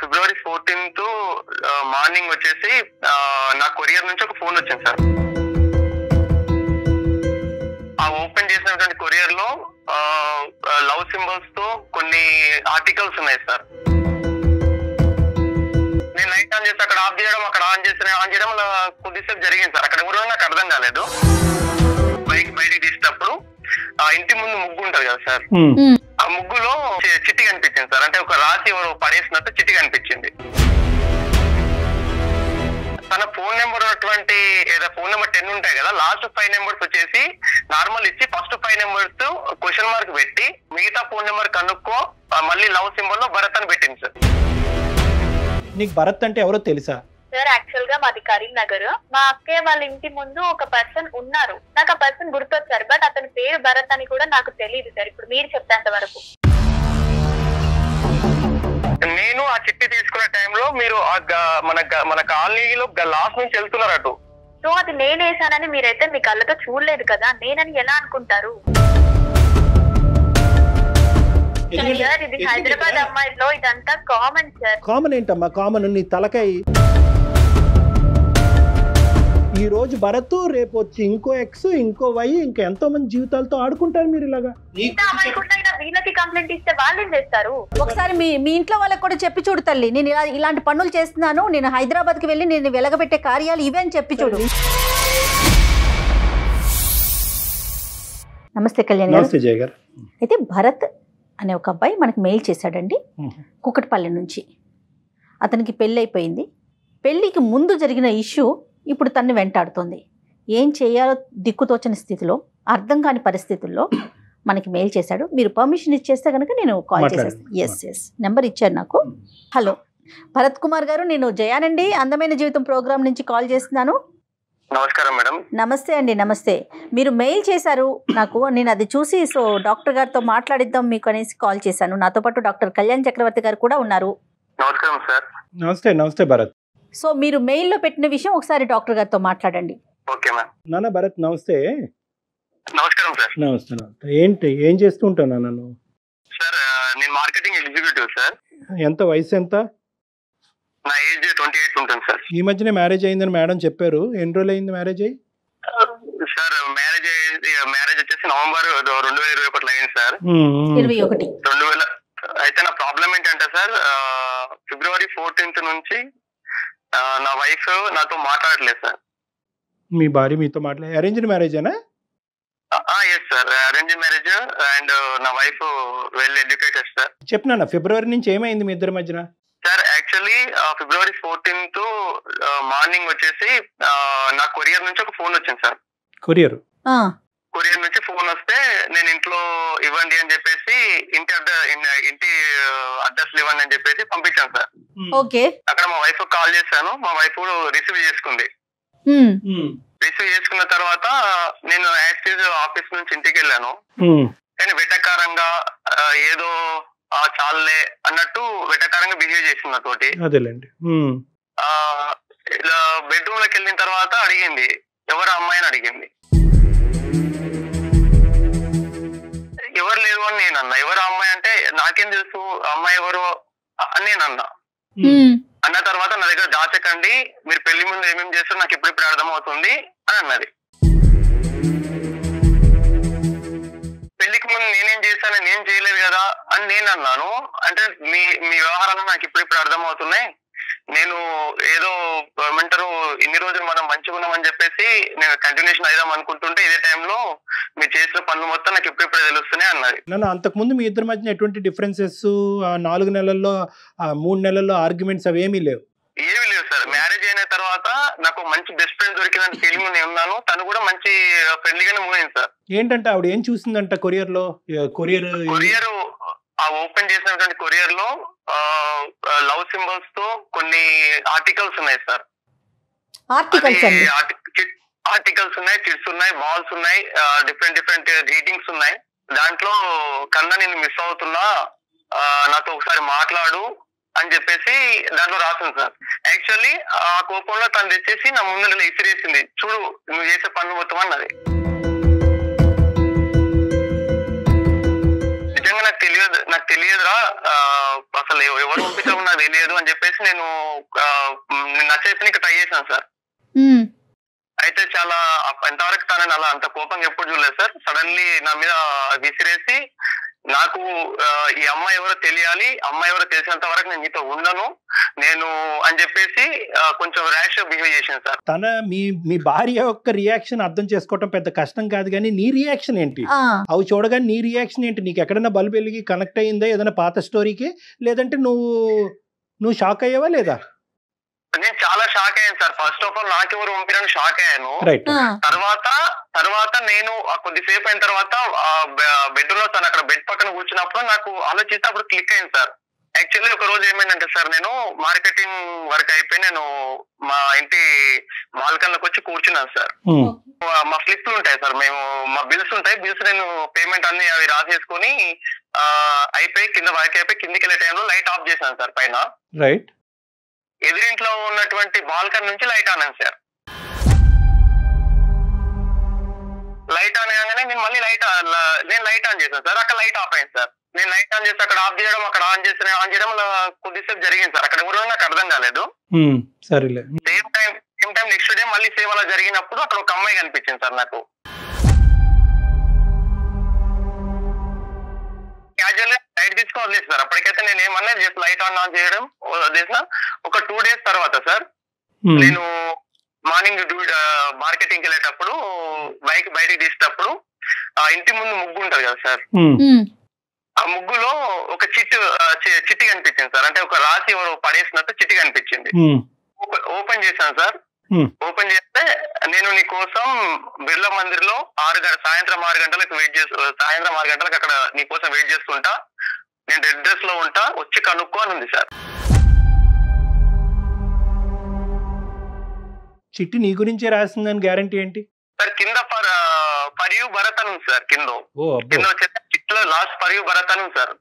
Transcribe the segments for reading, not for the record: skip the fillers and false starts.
ఫిబ్రవరి 14th morning వచ్చేసి నా courier నుంచి ఒక ఫోన్ వచ్చింది సార్. ఆ ఓపెన్ చేసినటువంటి కొరియర్ లో లవ్ సింబల్స్ తో కొన్ని ఆర్టికల్స్ ఉన్నాయి సార్. నేను లైట్ ఆన్ చేసి అక్కడ ఆఫ్ చేయడం, అక్కడ ఆన్ చేయడం కొద్దిసేపు జరిగింది సార్. అక్కడ కూడా నాకు అర్థం కాలేదు. బయటికి తీసినప్పుడు ఆ ఇంటి ముందు ముగ్గు ఉంటది కదా సార్, ఆ ముగ్గులో చిట్టి కనిపించింది సార్. అంటే ఒక రాసి ఎవరు పడేసినట్టు చిట్టి కనిపించింది. తన ఫోన్ నెంబర్ ఉన్నటువంటి ఫోన్ నెంబర్ 10 ఉంటాయి కదా, లాస్ట్ 5 నెంబర్స్ వచ్చేసి నార్మల్ ఇచ్చి ఫస్ట్ 5 నెంబర్స్ క్వశ్చన్ మార్క్ పెట్టి మిగతా ఫోన్ నెంబర్ కనుక్కో మళ్ళీ లవ్ సింబల్ లో భరత్ అని పెట్టింది సార్. నీకు భరత్ అంటే ఎవరో తెలుసా? సార్ యాక్చువల్ గా మాది కరీంనగర్. మా అక్కయ్య వాళ్ళ ఇంటి ముందు ఒక పర్సన్ ఉన్నారు. నాకు ఆ పర్సన్ గుర్తొచ్చారు, బట్ అతని పేరు భరత్ అని కూడా నాకు తెలియదు సార్. ఇప్పుడు మీరు చెప్తాంత వరకు నేను ఆ చిట్టి తీసుకునే టైంలో మీరు మన కాలనీలో లాస్ట్ నుంచి వెళ్తున్నారు అటు. సో అది నేనేసానని మీరైతే మీ కళ్ళతో చూడలేదు కదా, నేనని ఎలా అనుకుంటారు? సార్ ఇది హైదరాబాద్ అమ్మాయిలో ఇదంతా కామన్ సార్. కామన్ ఏంటమ్మా? కామన్ నీ తలకాయ. ఈ రోజు భరత్, రేపు వచ్చి ఇంకో ఎక్స్, ఇంకో వై, ఇంకా ఎంతో మంది జీవితాలతో ఆడుకుంటారు మీరు ఇలాగా. వీళ్ళకి కంప్లైంట్ ఇస్తే వాళ్ళు ఏం చేస్తారు? ఒకసారి మీ ఇంట్లో వాళ్ళకి కూడా చెప్పి చూడు తల్లి, నేను ఇలాంటి పనులు చేస్తున్నాను, నేను హైదరాబాద్ కి వెళ్ళి నేను వెలగబెట్టే కార్యాలు ఇవే అని చెప్పి చూడు. నమస్తే కళ్యాణ్ గారు. నమస్తే జయ గారు. అయితే భరత్ అనే ఒక అబ్బాయి మనకి మెయిల్ చేశాడండి, కుకట్పల్లి నుంచి. అతనికి పెళ్ళి అయిపోయింది. పెళ్ళికి ముందు జరిగిన ఇష్యూ ఇప్పుడు తన్ని వెంటాడుతుంది. ఏం చేయాలో దిక్కుతోచని స్థితిలో, అర్థం కాని పరిస్థితుల్లో మనకి మెయిల్ చేశాడు. మీరు పర్మిషన్ ఇచ్చేస్తే కనుక నేను కాల్ చేసేస్తాను. ఎస్ నెంబర్ ఇచ్చారు నాకు. హలో భరత్ కుమార్ గారు, నేను జయానండి, అందమైన జీవితం ప్రోగ్రామ్ నుంచి కాల్ చేస్తున్నాను. నమస్కారం మేడం. నమస్తే అండి. నమస్తే. మీరు మెయిల్ చేశారు నాకు, నేను అది చూసి సో డాక్టర్ గారితో మాట్లాడిద్దాం మీకు అనేసి కాల్ చేశాను. నాతో పాటు డాక్టర్ కళ్యాణ్ చక్రవర్తి గారు కూడా ఉన్నారు. నమస్కారం సార్. నమస్తే భరత్. సో మీరు మెయిల్లో పెట్టిన విషయం ఒకసారి డాక్టర్ గారితో మాట్లాడండి. Okay ma'am. నాన్న భరత్ నమస్తే. నమస్కారం సార్. నమస్తే. ఏంటి ఏం చేస్తూ ఉంటావు నాన్న? సార్ నేను మార్కెటింగ్ ఎగ్జిక్యూటివ్ సార్. ఎంత వయసు ఎంత? నా ఏజ్ 28 ఉంటుంది సార్. ఈ మధ్యనే మ్యారేజ్ అయిందని మేడం చెప్పారు. ఎన్ని రోజులు అయింది మ్యారేజ్ అయ్యి? సార్ మ్యారేజ్ వచ్చేసి నవంబర్ 2021 అయింది సార్. 21. అయితే నా ప్రాబ్లం ఏంటంటే సార్, ఫిబ్రవరి 14th నుంచి నా వైఫ్ నాతో మాట్లాడలేదు సార్. మీ భార్య మీతో మాట్లాడే అరేంజ్డ్ మ్యారేజేనా? Yes sir, arrange marriage. And నా వైఫ్ వెల్ ఎడ్యుకేటెడ్ సార్. చెప్పినా ఫిబ్రవరి నుంచి ఏమైంది మీ ఇద్దరి మధ్యన? సార్ యాక్చువల్లీ ఫిబ్రవరి 14th మార్నింగ్ వచ్చేసి నా కొరియర్ నుంచి ఒక ఫోన్ వచ్చింది సార్. కొరియర్ నుంచి ఫోన్ వస్తే నేను ఇంట్లో ఇవ్వండి అని చెప్పేసి ఇంటి అడ్రస్ ఇవ్వండి అని చెప్పేసి పంపించాను సార్. ఓకే. అక్కడ మా వైఫ్ కాల్ చేశాను. మా వైఫ్ రిసీవ్ చేసుకుంది. రిసీవ్ చేసుకున్న తర్వాత నేను యాక్చువల్ ఆఫీస్ నుంచి ఇంటికి వెళ్ళాను. కానీ వెటకారంగా ఏదో చాలే అన్నట్టు వెటకారంగా బిహేవ్ చేసింది నాతోటి. ఇలా బెడ్రూమ్ లోకి వెళ్ళిన తర్వాత అడిగింది ఎవరు అమ్మాయి అని అడిగింది. ఎవరు లేరు అని నేను అన్నా. ఎవరు అమ్మాయి అంటే నాకేం తెలుసు అమ్మాయి ఎవరు అని నేను అన్నా. అన్న తర్వాత నా దగ్గర దాచకండి, మీరు పెళ్లి ముందు ఏమేమి చేస్తారో నాకు ఇప్పుడిప్పుడు అర్థమవుతుంది అని అన్నది. పెళ్లికి ముందు నేనేం చేశాను, నేను చేయలేదు కదా అని నేను అన్నాను. అంటే మీ వ్యవహారాలు నాకు ఇప్పుడిప్పుడు అర్థమవుతున్నాయి. నేను ఏదో ఏమంటారు ఇన్ని రోజులు మనం మంచిగా ఉన్నామని చెప్పేసి నేను కంటిన్యూషన్ అయిదాం అనుకుంటుంటే ఇదే టైంలో మీరు చేసిన పనులు మొత్తం నాకు ఇప్పుడిప్పుడే తెలుస్తున్నాయి అన్నది. నన్ను అంతకుముందు మీ ఇద్దరి మధ్యన ఎటువంటి డిఫరెన్సెస్ 4 నెలల్లో 3 నెలల్లో ఆర్గ్యుమెంట్స్ అవేమీ లేవు? ఏమీ లేవు సార్. మ్యారేజ్ అయిన తర్వాత నాకు మంచి బెస్ట్ ఫ్రెండ్ దొరికిందని ఫీలింగ్ నేను ఉన్నాను. తను కూడా మంచి ఫ్రెండ్లీగానే మూవ్ అయింది సార్. ఏంటంటే ఆవిడ ఏం చూసిందంట కొరియర్ ఓపెన్ చేసినటువంటి కొరియర్ లో లవ్ సింబల్స్ తో కొన్ని ఆర్టికల్స్ ఉన్నాయి సార్. ఆర్టికల్స్ ఉన్నాయి, కిడ్స్ ఉన్నాయి, బాల్స్ ఉన్నాయి, డిఫరెంట్ గ్రీటింగ్స్ ఉన్నాయి. దాంట్లో కన్నా నేను మిస్ అవుతున్నా, నాతో ఒకసారి మాట్లాడు అని చెప్పేసి దాంట్లో రాసింది సార్. యాక్చువల్లీ ఆ కోపంలో తను తెచ్చేసి నా ముందు ఇసిరేసింది. చూడు నువ్వు చేసే పనులు మొత్తం అన్నది. నిజంగా నాకు తెలియదు పంపించారా, అసలు ఎవరు పంపించామో నాకు తెలియదు అని చెప్పేసి నేను నచ్చేసి ట్రై చేశాను సార్. అయితే చాలా ఎంతవరకు తనని అలా అంత కోపంగా ఎప్పుడు చూడలేదు సార్. సడన్లీ నా మీద విసిరేసి నాకు ఈ అమ్మాయి ఎవరో తెలియాలి, అమ్మాయి ఎవరో తెలిసినంత వరకు నేను మీతో ఉండను నేను అని చెప్పేసి కొంచెం ర్యాష్ బిహేవ్ చేశాను సార్. తన మీ భార్య యొక్క రియాక్షన్ అర్థం చేసుకోవటం పెద్ద కష్టం కాదు, కానీ నీ రియాక్షన్ ఏంటి? అవి చూడగానే నీ రియాక్షన్ ఏంటి? నీకు ఎక్కడైనా బల్బు వెలిగి కనెక్ట్ అయ్యిందా ఏదైనా పాత స్టోరీకి, లేదంటే నువ్వు షాక్ అయ్యావా లేదా? నేను చాలా షాక్ అయ్యాను సార్. ఫస్ట్ ఆఫ్ ఆల్ నాకెవరు పంపినని షాక్ అయ్యాను. తర్వాత నేను కొద్దిసేపు అయిన తర్వాత బెడ్రూమ్ లో తను అక్కడ బెడ్ పక్కన కూర్చున్నప్పుడు నాకు ఆలోచిస్తే అప్పుడు క్లిక్ అయింది సార్. యాక్చువల్లీ ఒక రోజు ఏమైందంటే సార్, నేను మార్కెటింగ్ వర్క్ అయిపోయి నేను మా ఇంటి బాల్కన్లోకి వచ్చి కూర్చున్నాను సార్. మా స్లిప్లు ఉంటాయి సార్, మా బిల్స్ ఉంటాయి, బిల్స్ నేను పేమెంట్ అన్ని అవి రాసేసుకొని అయిపోయి కింద వర్క్ అయిపోయి కిందికి వెళ్ళే టైంలో లైట్ ఆఫ్ చేశాను సార్ పైన. రైట్. ఎదురింట్లో ఉన్నటువంటి బాల్కన్ నుంచి లైట్ ఆన్ అయింది సార్. లైట్ ఆన్ కాగానే నేను మళ్ళీ లైట్ ఆన్ చేశాను సార్. అక్కడ లైట్ ఆఫ్ అయింది సార్. నేను లైట్ ఆన్ చేసి అక్కడ ఆఫ్ చేయడం, అక్కడ ఆన్ చేయడం కొద్దిసేపు జరిగింది సార్. అక్కడ ఎవరు నాకు అర్థం కాలేదు. సేమ్ టైం నెక్స్ట్ డే మళ్ళీ సేమ్ అలా జరిగినప్పుడు అక్కడ ఒక అమ్మాయి కనిపించింది సార్ నాకు. క్యాజువల్ గా లైట్ తీసుకొని వదిలేదు సార్. అప్పటికైతే నేను ఏమన్నా జస్ట్ లైట్ ఆన్ చేయడం వదిలేసిన. ఒక 2 days తర్వాత సార్, నేను మార్నింగ్ మార్కెటింగ్ వెళ్ళేటప్పుడు బైక్ బయటకు తీసేటప్పుడు ఇంటి ముందు ముగ్గు ఉంటది కదా సార్, ఆ ముగ్గులో ఒక చిట్టి కనిపించింది సార్. అంటే ఒక రాసి ఎవరు పడేసినట్టు చిట్టి కనిపించింది. ఓపెన్ చేశాను సార్. ఓపెన్ చేస్తే నేను నీ కోసం బిర్లా మందిర్ లో సాయంత్రం 6 గంటలకు అక్కడ నీ కోసం వెయిట్ చేస్తుంటా, నేను రెడ్ డ్రెస్ లో ఉంటా, వచ్చి కనుక్కో అని ఉంది సార్. చిట్టి నీ గురించే రాసిందని గ్యారంటీ ఏంటి సార్? కింద ఫర్ యూ భరత్ అని ఉంది సార్. కింద వచ్చేసి చిట్లో లాస్ట్ ఫర్ యూ భరత్ అని ఉంది సార్.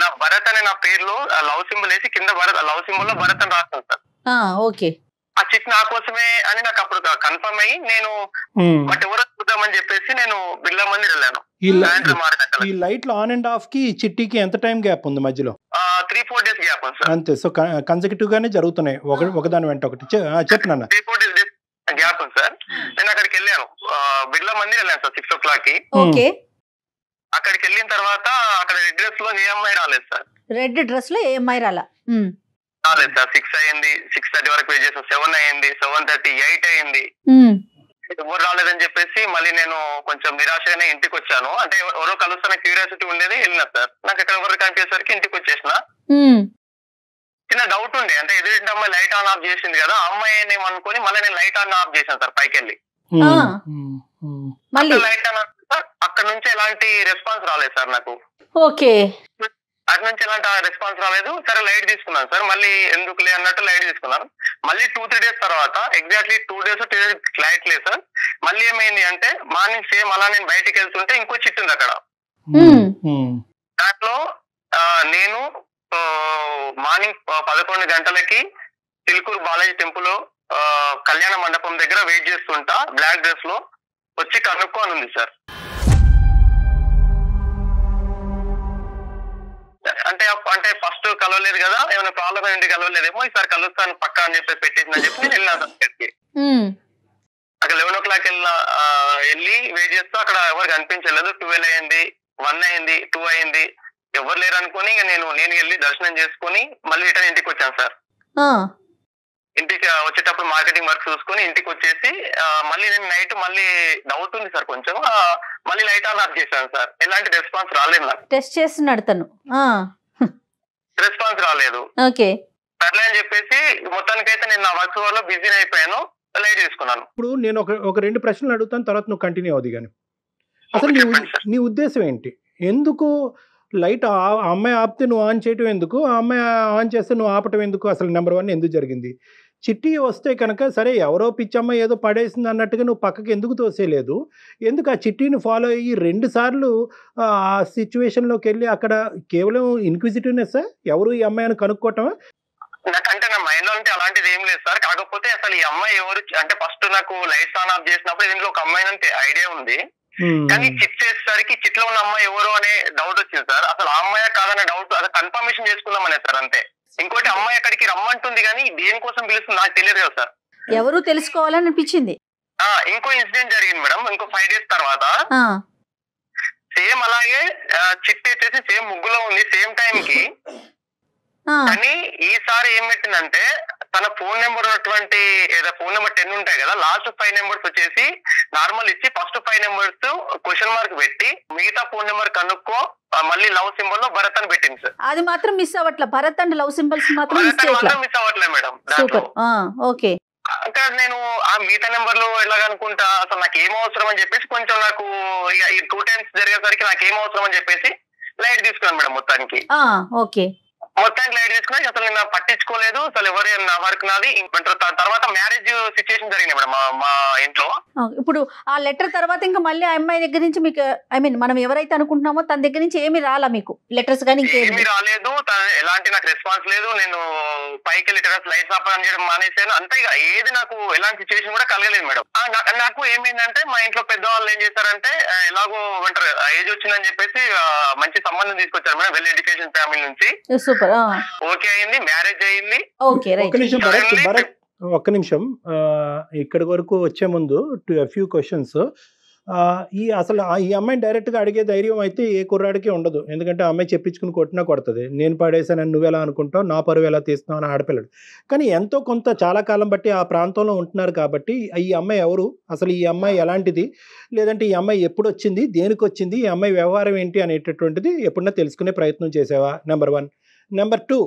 నా భరత్ అనే నా పేరులో లవ్ సింబల్ వేసి కింద లవ్ సింబల్ లో భరత్ అని రాస్తాను సార్. ఆ చిట్ నా కోసమే అని నాకు అప్పుడు కన్ఫర్మ్ అయ్యి నేను బట్ ఎవరో చూద్దామని చెప్పేసి నేను బిర్లా మందిర్ వెళ్ళాను. ఈ లైట్ ఆన్ అండ్ ఆఫ్ కి చిట్టికి ఎంత టైం గ్యాప్ ఉంది మధ్యలో? 3-4 days గ్యాప్ ఉంది సార్. అంతే. సో కన్సెక్యూటివ్ గానే జరుగుతున్నాయి, ఒకదాని వెంట ఒకటి. చెప్పు నాన్న. 3-4 days గ్యాప్ ఉంది సార్. నేను అక్కడికి వెళ్ళాను, బిర్లా మందిర్ వెళ్ళాను సార్ 6 o'clock కి. అక్కడికి వెళ్ళిన తర్వాత అక్కడ రెడ్ డ్రెస్ లో ఏ అమ్మాయి రాలేదు సార్. రెడ్ డ్రెస్ లో ఏ అమ్మాయి రాలేదు సార్. 6 అయింది, 6:30 వరకు వెయిట్ చేసాం. 7 అయింది, 7:30, 8 అయింది, ఎవరు రాలేదని చెప్పేసి మళ్ళీ నేను కొంచెం నిరాశగానే ఇంటికి వచ్చాను. అంటే ఎవరో కలుస్తున్న క్యూరియాసిటీ ఉండేది, వెళ్ళినా సార్. నాకు ఇక్కడ ఎవరు కనిపించేసరికి ఇంటికి వచ్చేసిన. చిన్న డౌట్ ఉండే, అంటే ఎదురింటి అమ్మాయి లైట్ ఆన్ ఆఫ్ చేసింది కదా, అమ్మాయి అనుకుని మళ్ళీ నేను లైట్ ఆన్ ఆఫ్ చేశాను సార్ పైకి వెళ్ళి. లైట్ ఆన్ ఆఫ్ అక్కడ నుంచి ఎలాంటి రెస్పాన్స్ రాలేదు సార్ నాకు. అటు నుంచి ఎలాంటి రెస్పాన్స్ రాలేదు. సరే లైట్ తీసుకున్నాను సార్. మళ్ళీ ఎందుకులే అన్నట్టు లైట్ తీసుకున్నాను. మళ్ళీ 2-3 days తర్వాత ఎగ్జాక్ట్లీ 2 days లైట్ లేదు సార్. మళ్ళీ ఏమైంది అంటే మార్నింగ్ సేమ్ అలా నేను బయటికి వెళ్తుంటే ఇంకో చిట్టు ఉంది అక్కడ. దాంట్లో నేను మార్నింగ్ 11 గంటలకి చిలుకూరు బాలాజీ టెంపుల్ కళ్యాణ మండపం దగ్గర వెయిట్ చేస్తుంటా, బ్లాక్ డ్రెస్ లో, వచ్చి కనుక్కో అని ఉంది సార్. అంటే ఫస్ట్ కలవలేదు కదా, ఏమైనా ప్రాబ్లం ఏంటి కలవలేదేమో, ఈసారి కలుస్తాను పక్కా అని చెప్పి పెట్టేసిందని చెప్పి నేను వెళ్ళినా సార్. అక్కడ 11 o'clock వెళ్ళి వెయిట్ చేస్తూ అక్కడ ఎవరు కనిపించలేదు. 12 అయింది, 1 అయింది, 2 అయింది, ఎవరు లేరు అనుకుని నేను వెళ్ళి దర్శనం చేసుకుని మళ్ళీ రిటర్న్ ఇంటికి వచ్చాను సార్. ఇంటికి వచ్చేటప్పుడు మార్కెటింగ్ వర్క్ చూసుకుని ఇంటికి వచ్చేసి మళ్ళీ నేను నైట్ మళ్ళీ డౌట్ ఉంది సార్ కొంచెం, మళ్ళీ లైట్ ఆన్ ఆఫ్ చేశాను సార్. ఎలాంటి రెస్పాన్స్ రాలేదు నాకు. టెస్ట్ చేస్తున్నాడు తను, రెస్పాన్స్ రాలేదు. సర్లే అని చెప్పేసి మొత్తానికైతే నేను నా వర్క్ వల్ల బిజీ అయిపోయాను, లైట్ తీసుకున్నాను. ఇప్పుడు నేను ఒక 2 ప్రశ్నలు అడుగుతాను, తర్వాత నువ్వు కంటిన్యూ అవుది. కానీ అసలు నీ ఉద్దేశం ఏంటి? ఎందుకు లైట్ ఆ అమ్మాయి ఆపితే నువ్వు ఆన్ చేయటం ఎందుకు, ఆ అమ్మాయి ఆన్ చేస్తే నువ్వు ఆపటం ఎందుకు? అసలు నెంబర్ 1 ఎందుకు జరిగింది? చిట్టి వస్తే కనుక సరే ఎవరో పిచ్చమ్మ ఏదో పడేసింది అన్నట్టుగా నువ్వు పక్కకి ఎందుకు తోసేయలేదు? ఎందుకు ఆ చిట్టిని ఫాలో అయ్యి 2 సార్లు ఆ సిచ్యువేషన్లోకి వెళ్ళి అక్కడ కేవలం ఇన్క్విజిటివ్నెస్, ఎవరు ఈ అమ్మాయిని కనుక్కోవటమా? నాకంటే నా మైండ్ లో అంటే అలాంటిది ఏం లేదు సార్. కాకపోతే అసలు ఈ అమ్మాయి ఎవరు అంటే ఫస్ట్ నాకు లైట్స్ ఆన్ ఆఫ్ చేసినప్పుడు దీంట్లో ఒక అమ్మాయి అంటే ఐడియా ఉంది, కానీ చిట్ వచ్చేసరికి చిట్లో ఉన్న అమ్మాయి ఎవరు అనే డౌట్ వచ్చింది సార్. అసలు ఆ అమ్మాయి కాదనే డౌట్, అసలు కన్ఫర్మేషన్ చేసుకుందామనే సార్ అంతే. ఇంకోటి అమ్మాయి అక్కడికి రమ్మంటుంది కానీ దేనికోసం పిలుస్తుంది నాకు తెలియదు కదా సార్. ఎవరు తెలుసుకోవాలని అనిపించింది. ఇంకో ఇన్సిడెంట్ జరిగింది మేడం. ఇంకో 5 days తర్వాత సేమ్ అలాగే చిట్టి వచ్చేసి సేమ్ ముగ్గులో ఉంది సేమ్ టైం కి. కానీ ఈసారి ఏం పెట్టిందంటే తన ఫోన్ నెంబర్ ఉన్నటువంటి ఫోన్ నెంబర్ 10 ఉంటాయి కదా, లాస్ట్ 5 numbers వచ్చేసి నార్మల్ ఇచ్చి ఫస్ట్ 5 numbers క్వశ్చన్ మార్క్ పెట్టి మిగతా ఫోన్ నెంబర్ కనుక్కో మళ్ళీ లవ్ సింబల్ లో భరత్ అని పెట్టింది సార్. అది మాత్రం మిస్ అవ్వట్లే, భరత్ అండ్ లవ్ సింబల్స్ మాత్రం మిస్ అవ్వట్లేదు మేడం. సూపర్. ఓకే. అక్కడ నేను ఆ మిగతా నెంబర్లు ఎలాగనుకుంటా, అసలు నాకు ఏం అవసరం అని చెప్పేసి కొంచెం నాకు ఇక ఈ 2 times జరిగేసరికి నాకు ఏం అవసరం అని చెప్పేసి లైట్ తీసుకున్నాను మేడం మొత్తానికి. ఓకే. మొత్తానికి లైట్ తీసుకున్నా, అసలు నేను పట్టించుకోలేదు అసలు ఎవరు నా వర్క్ నాది. తర్వాత మ్యారేజ్ సిచ్యుయేషన్ జరిగింది మేడం మా ఇంట్లో. ఇప్పుడు ఆ లెటర్ తర్వాత ఇంకా మళ్ళీ ఆ అమ్మాయి దగ్గర నుంచి మీకు మనం ఎవరైతే అనుకుంటున్నామో తన దగ్గర నుంచి ఏమి రాలా మీకు లెటర్స్ కానీ? ఏమీ రాలేదు, ఎలాంటి నాకు రెస్పాన్స్ లేదు. నేను పైకి వెళ్ళి టెర్రస్ లైట్స్ ఆఫ్ చేయడం మానేసాను అంతే. ఇక ఏది నాకు ఎలాంటి సిచ్యువేషన్ కూడా కలగలేదు మేడం. నాకు ఏమైందంటే మా ఇంట్లో పెద్దవాళ్ళు ఏం చేశారంటే ఎలాగో అంటారు ఏజ్ వచ్చిందని చెప్పేసి మంచి సంబంధం తీసుకొచ్చారు మేడం, వెల్ ఎడ్యుకేషన్ ఫ్యామిలీ నుంచి. సూపర్. ఓకే అయింది, మ్యారేజ్ అయింది. ఒక్క నిమిషం ఇక్కడి వరకు వచ్చే ముందు ఫ్యూ క్వశ్చన్స్. అసలు ఈ అమ్మాయిని డైరెక్ట్గా అడిగే ధైర్యం అయితే ఏ కుర్రాడికి ఉండదు. ఎందుకంటే ఆ అమ్మాయి చెప్పించుకుని కొట్టినా కొడుతుంది. నేను పడేసానని నువ్వెలా అనుకుంటావు, నా పరువు ఎలా తీస్తున్నావు అని ఆడపిల్లడు. కానీ ఎంతో కొంత చాలా కాలం బట్టి ఆ ప్రాంతంలో ఉంటున్నారు కాబట్టి ఈ అమ్మాయి ఎవరు, అసలు ఈ అమ్మాయి ఎలాంటిది, లేదంటే ఈ అమ్మాయి ఎప్పుడు వచ్చింది, దేనికి వచ్చింది, ఈ అమ్మాయి వ్యవహారం ఏంటి అనేటటువంటిది ఎప్పుడన్నా తెలుసుకునే ప్రయత్నం చేసావా? నెంబర్ 1. నెంబర్ 2,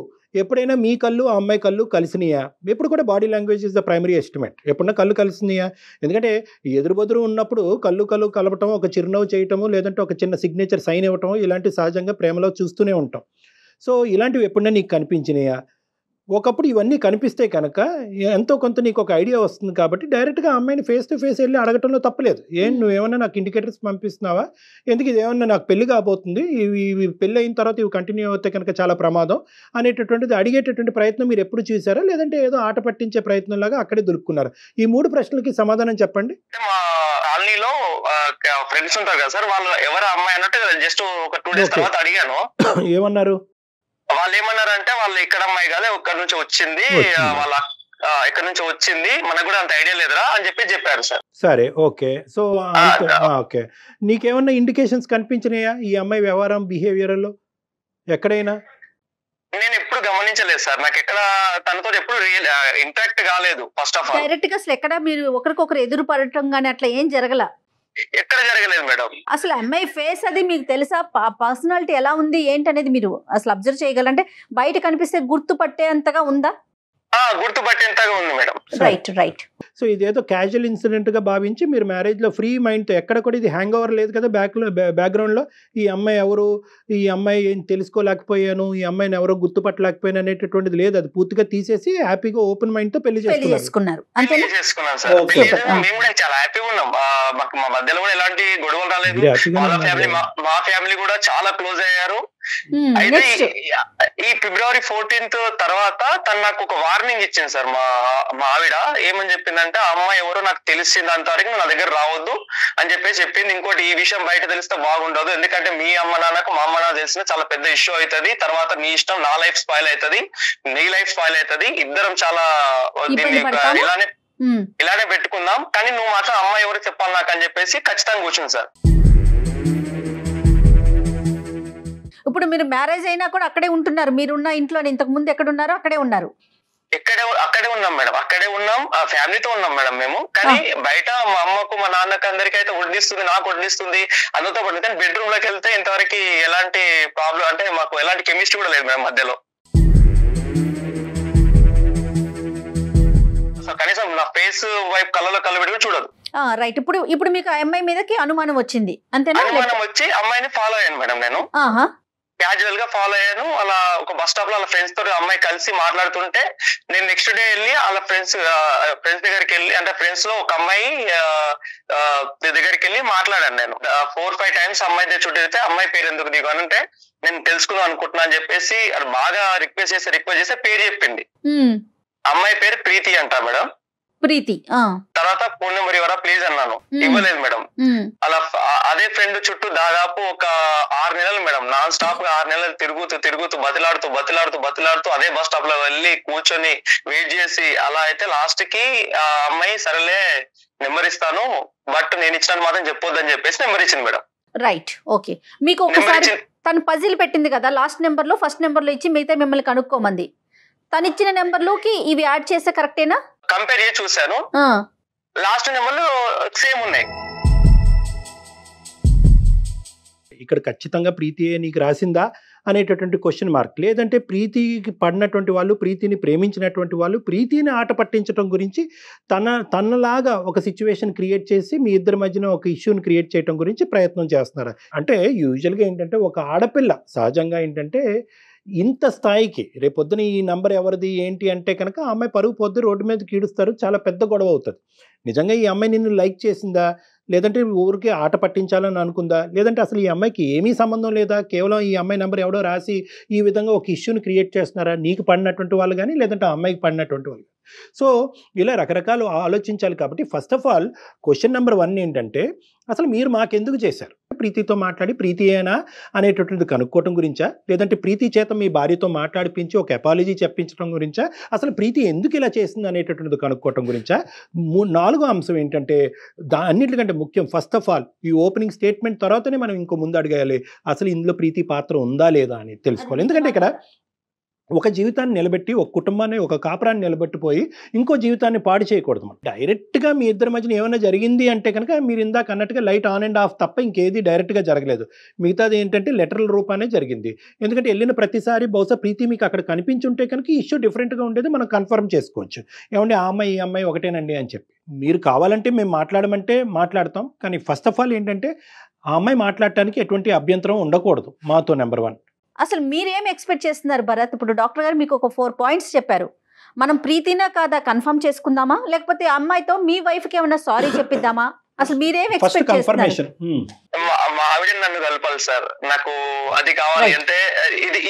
ఎప్పుడైనా మీ కళ్ళు ఆ అమ్మాయి కళ్ళు కలిసినాయా? ఎప్పుడు కూడా body language is the primary estimate. ఎప్పుడన్నా కళ్ళు కలిసినాయా? ఎందుకంటే ఎదురు ఉన్నప్పుడు కళ్ళు కలపటం, ఒక చిరునవ్వు చేయటము, లేదంటే ఒక చిన్న సిగ్నేచర్ సైన్ ఇవ్వటం, ఇలాంటి సహజంగా ప్రేమలో చూస్తూనే ఉంటాం. సో ఇలాంటివి ఎప్పుడన్నా నీకు కనిపించినాయా? ఒకప్పుడు ఇవన్నీ కనిపిస్తే కనుక ఎంతో కొంత నీకు ఒక ఐడియా వస్తుంది. కాబట్టి డైరెక్ట్గా అమ్మాయిని ఫేస్ టు ఫేస్ వెళ్ళి అడగటంలో తప్పలేదు. నువ్వేమన్నా నాకు ఇండికేటర్స్ పంపిస్తున్నావా, ఎందుకు ఇదేమన్నా నాకు పెళ్లి కాబోతుంది, ఇవి పెళ్ళి అయిన తర్వాత ఇవి కంటిన్యూ అవుతే కనుక చాలా ప్రమాదం అనేటటువంటిది అడిగేటటువంటి ప్రయత్నం మీరు ఎప్పుడు చూసారా, లేదంటే ఏదో ఆట పట్టించే ప్రయత్నంలాగా అక్కడే దొరుకున్నారు? ఈ 3 ప్రశ్నలకి సమాధానం చెప్పండి. మా కాలనీలో ఫ్రెండ్స్ ఉంటారు కదా సార్, వాళ్ళు ఎవరు అమ్మాయి అన్నట్టు జస్ట్ ఒక 2 days తర్వాత అడిగాను. ఏమన్నారు? వాళ్ళు ఏమన్నారంటే వాళ్ళు ఇక్కడ అమ్మాయి కాదు, ఇక్కడ నుంచి వచ్చింది, వాళ్ళ ఇక్కడ నుంచి వచ్చింది, మనకు కూడా అంత ఐడియా లేదురా అని చెప్పారు సార్. సరే, ఓకే. సో ఓకే, నీకేమన్నా ఇండికేషన్స్ కనిపించినాయా ఈ అమ్మాయి వ్యవహారం, బిహేవియర్లో ఎక్కడైనా? నేను ఎప్పుడు గమనించలేదు సార్, నాకు ఎక్కడ తనతో ఎప్పుడు ఇంటరాక్ట్ కాలేదు. ఫస్ట్ ఆఫ్ ఆల్ డైరెక్ట్ గా అసలు ఎక్కడ మీరు ఒకరికొకరు ఎదురు పడటం గానీ అట్లా ఏం జరగల? ఎక్కడ జరగలేదు మేడం. అసలు అమ్మాయి ఫేస్ అది మీకు తెలుసా? పర్సనాలిటీ ఎలా ఉంది ఏంటి అనేది మీరు అసలు అబ్జర్వ్ చేయగలంటే బయట కనిపిస్తే గుర్తుపట్టే అంతగా ఉందా? గుర్తుపట్టేంతగా ఉంది మేడం. రైట్. సో ఇదేదో క్యాజువల్ ఇన్సిడెంట్ గా భావించి మీరు మ్యారేజ్ లో ఫ్రీ మైండ్ తో, ఎక్కడ కూడా ఇది హ్యాంగ్ ఓవర్ లేదు కదా బ్యాక్గ్రౌండ్ లో, ఈ అమ్మాయి ఎవరు, ఈ అమ్మాయి ఏం తెలుసుకోలేకపోయాను, ఈ అమ్మాయిని ఎవరో గుర్తుపట్టలేకపోయాను అనేటటువంటిది లేదు. అది పూర్తిగా తీసేసి హ్యాపీగా ఓపెన్ మైండ్ తో పెళ్లి చేసుకున్నారు. మేము కూడా చాలా హ్యాపీగా ఉన్నాం. మా మధ్యలో కూడా ఎలాంటి గొడవలు రాలేదు. మా ఫ్యామిలీ కూడా చాలా క్లోజ్ అయ్యారు. అయితే ఈ February 14th తర్వాత తను నాకు ఒక వార్నింగ్ ఇచ్చింది సార్. మా ఆవిడ ఏమని చెప్పిందంటే, ఆ అమ్మాయి ఎవరో నాకు తెలిసింది అంతవరకు నా దగ్గర రావద్దు అని చెప్పింది. ఇంకోటి, ఈ విషయం బయట తెలిస్తే బాగుండదు, ఎందుకంటే మీ అమ్మ నాన్నకు మా అమ్మ నాన్న తెలిసిన చాలా పెద్ద ఇష్యూ అవుతుంది, తర్వాత నీ ఇష్టం, నా లైఫ్ స్పాయిల్ అవుతుంది, నీ లైఫ్ స్పాయిల్ అవుతుంది, ఇద్దరం చాలా ఇలానే పెట్టుకుందాం, కానీ నువ్వు మాత్రం అమ్మాయి ఎవరు చెప్పాలి నాకు అని చెప్పేసి ఖచ్చితంగా కూర్చుంది సార్. ఇప్పుడు మీరు మ్యారేజ్ అయినా కూడా అక్కడే ఉంటున్నారు, మీరున్న ఇంట్లో ఇంతకు ముందు ఎక్కడ ఉన్నారో అక్కడే ఉన్నారు? అక్కడే ఉన్నాం మేడం, అక్కడే ఉన్నాం, ఫ్యామిలీతో ఉన్నాం మేడం మేము. కానీ బయట మా అమ్మకు మా నాన్నకు అందరికీ అయితే వడ్డిస్తుంది, నాకు వడ్డిస్తుంది అందరితో పడుతుంది. కానీ బెడ్రూమ్ లోకి వెళ్తే ఇంతవరకు ఎలాంటి ప్రాబ్లం, అంటే మాకు ఎలాంటి కెమిస్ట్రీ కూడా లేదు మేడం మధ్యలో. కనీసం నా ఫేస్ వైపు కళ్ళలో కళ్ళు పెట్టి చూడదు. రైట్. ఇప్పుడు మీకు అమ్మాయి మీదకి అనుమానం వచ్చింది అంతేనా? అనుమానం వచ్చి అమ్మాయిని ఫాలో అయ్యాను మేడం. నేను క్యాజువల్ గా ఫాలో అయ్యాను. అలా ఒక బస్ స్టాప్ లో వాళ్ళ ఫ్రెండ్స్ తోటి అమ్మాయి కలిసి మాట్లాడుతుంటే నేను నెక్స్ట్ డే వెళ్ళి వాళ్ళ ఫ్రెండ్స్ దగ్గరికి వెళ్ళి, అంటే ఫ్రెండ్స్ లో ఒక అమ్మాయి దగ్గరికి వెళ్ళి మాట్లాడాను. నేను 4-5 times అమ్మాయి దగ్గర చుట్టూ అమ్మాయి పేరు ఎందుకు నీకు అని అంటే, నేను తెలుసుకుందాం అనుకుంటున్నా అని చెప్పేసి బాగా రిక్వెస్ట్ చేస్తే పేరు చెప్పింది. అమ్మాయి పేరు ప్రీతి అంట మేడం. ప్రీతి తర్వాత ఫోన్ నెంబర్ ఇవ్వరా ప్లీజ్ అన్నాను, ఇవ్వలేదు మేడం. అలా అదే ఫ్రెండ్ చుట్టూ దాదాపు ఒక 6 నెలలు మేడం, నాన్ స్టాప్ గా 6 నెలలు తిరుగుతూ బతిలాడుతూ అదే బస్ స్టాప్ లో వెళ్ళి కూర్చొని వెయిట్ చేసి అలా అయితే లాస్ట్ కి ఆ అమ్మాయి సరేలే నెంబర్ ఇస్తాను బట్ నేను ఇచ్చినట్టు మాత్రం చెప్పొద్దని చెప్పేసి నెంబర్ ఇచ్చింది మేడం. Right, okay. మీకు ఒకసారి తను పజిల్ పెట్టింది కదా, లాస్ట్ నెంబర్ లో ఫస్ట్ నెంబర్ లో ఇచ్చి మిగతా మిమ్మల్ని కనుక్కోమంది. తను ఇచ్చిన నెంబర్ లోకి ఇవి యాడ్ చేస్తే కరెక్టేనా? కంపేర్ చేసి చూసాను, లాస్ట్ నెంబర్లు సేమ్ ఉన్నాయి. ఇక్కడ ఖచ్చితంగా ప్రీతియే నీకు రాసిందా అనేటటువంటి క్వశ్చన్ మార్క్. లేదంటే ప్రీతికి పడినటువంటి వాళ్ళు, ప్రీతిని ప్రేమించినటువంటి వాళ్ళు ప్రీతిని ఆట పట్టించడం గురించి తనలాగా ఒక సిచ్యువేషన్ క్రియేట్ చేసి మీ ఇద్దరి మధ్యన ఒక ఇష్యూని క్రియేట్ చేయడం గురించి ప్రయత్నం చేస్తున్నారు. అంటే యూజువల్గా ఏంటంటే ఒక ఆడపిల్ల సహజంగా ఏంటంటే ఇంత స్థాయికి రేపొద్దున ఈ నంబర్ ఎవరిది ఏంటి అంటే కనుక ఆ అమ్మాయి పరుగు పొద్దు రోడ్డు మీద కీడుస్తారు, చాలా పెద్ద గొడవ అవుతుంది. నిజంగా ఈ అమ్మాయి నిన్ను లైక్ చేసిందా, లేదంటే ఊరికే ఆట పట్టించాలని అనుకుందా, లేదంటే అసలు ఈ అమ్మాయికి ఏమీ సంబంధం లేదా, కేవలం ఈ అమ్మాయి నెంబర్ ఎవడో రాసి ఈ విధంగా ఒక ఇష్యూని క్రియేట్ చేస్తున్నారా, నీకు పడినటువంటి వాళ్ళు కానీ లేదంటే ఆ అమ్మాయికి పడినటువంటి వాళ్ళు. సో ఇలా రకరకాలు ఆలోచించాలి. కాబట్టి first of all question number 1 ఏంటంటే అసలు మీరు మాకెందుకు చేశారు? ప్రీతితో మాట్లాడి ప్రీతియేనా అనేటటువంటిది కనుక్కోవటం గురించా, లేదంటే ప్రీతి చేత మీ భార్యతో మాట్లాడిపించి ఒక అపాలజీ చెప్పించడం గురించా, అసలు ప్రీతి ఎందుకు ఇలా చేసింది అనేటటువంటిది కనుక్కోవటం గురించా? 4వ అంశం ఏంటంటే అన్నిటికంటే ముఖ్యం, ఫస్ట్ ఆఫ్ ఆల్ ఈ ఓపెనింగ్ స్టేట్మెంట్ తర్వాతనే మనం ఇంకో ముందు అడగాలి అసలు ఇందులో ప్రీతి పాత్ర ఉందా లేదా అని తెలుసుకోవాలి. ఎందుకంటే ఇక్కడ ఒక జీవితాన్ని నిలబెట్టి ఒక కుటుంబాన్ని ఒక కాపురాన్ని నిలబెట్టిపోయి ఇంకో జీవితాన్ని పాడు చేయకూడదు. డైరెక్ట్గా మీ ఇద్దరి మధ్యన ఏమైనా జరిగింది అంటే కనుక మీరు ఇందాక అన్నట్టుగా లైట్ ఆన్ అండ్ ఆఫ్ తప్ప ఇంకేది డైరెక్ట్గా జరగలేదు. మిగతాది ఏంటంటే లెటరల్ రూపానే జరిగింది. ఎందుకంటే వెళ్ళిన ప్రతిసారి బహుశా ప్రీతి మీకు అక్కడ కనిపించుంటే కనుక ఈ ఇష్యూ డిఫరెంట్గా ఉండేది, మనం కన్ఫర్మ్ చేసుకోవచ్చు. ఏమంటే ఆ అమ్మాయి ఈ అమ్మాయి ఒకటేనండి అని చెప్పి. మీరు కావాలంటే మేము మాట్లాడమంటే మాట్లాడతాం, కానీ ఫస్ట్ ఆఫ్ ఆల్ ఏంటంటే ఆ అమ్మాయి మాట్లాడటానికి ఎటువంటి అభ్యంతరం ఉండకూడదు మాతో. నెంబర్ 1. అసలు మీరేం ఎక్స్పెక్ట్ చేస్తున్నారు భరత్? ఇప్పుడు డాక్టర్ గారు మీకు ఒక 4 పాయింట్స్ చెప్పారు. మనం ప్రీతినా కాదా కన్ఫర్మ్ చేసుకుందామా, లేకపోతే అమ్మాయితో మీ వైఫ్కి ఏమైనా సారీ చెప్పిద్దామా? అసలు మీరేం ఎక్స్పెక్ట్ చేస్తున్నారు? మా ఆవిడ నన్ను కలపాలి సార్, నాకు అది కావాలి. అంటే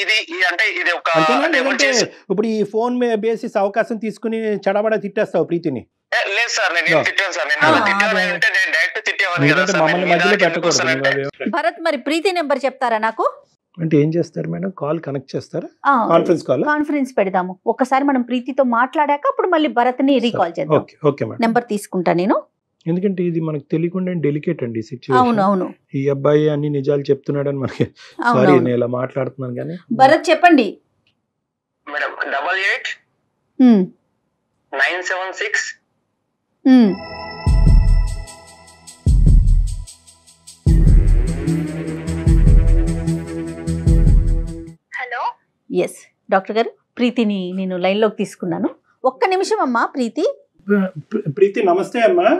ఇది అంటే ఇది ఒక ఇప్పుడు ఈ ఫోన్ బేసిస్ అవకాశం తీసుకుని చడబడ తిట్టేస్తావు ప్రీతిని? లేదు సార్, నేను తిట్టాను సార్. నేను తిట్టానంటే నేను డైరెక్ట్ తిట్టేవాడిని కదా సార్. భరత్ మరి ప్రీతి నెంబర్ చెప్తారా నాకు? అంటే ఏం చేస్తారు మేడం? కాల్ కనెక్ట్ చేస్తారా? కాన్ఫరెన్స్ పెడదాము. ఒకసారి మనం ప్రీతితో మాట్లాడాక అప్పుడు మళ్ళీ భరత్ ని రీకాల్ చేద్దాం. ఓకే మేడం, నెంబర్ తీసుకుంటా నేను. ఎందుకంటే ఇది మనకు తెలియకుండా డెలికేట్ అండి సిచ్యువేషన్. అవును, ఈ అబ్బాయి అన్ని నిజాలు చెప్తున్నాడని మనకి సారీ నేను ఇలా మాట్లాడుతున్నాను కానీ. భరత్ చెప్పండి మేడం. 88 976 ఎస్ డాక్టర్ గారు, ప్రీతిని నేను లైన్లోకి తీసుకున్నాను. ఒక్క నిమిషం అమ్మా. ప్రీతి నమస్తే అమ్మా.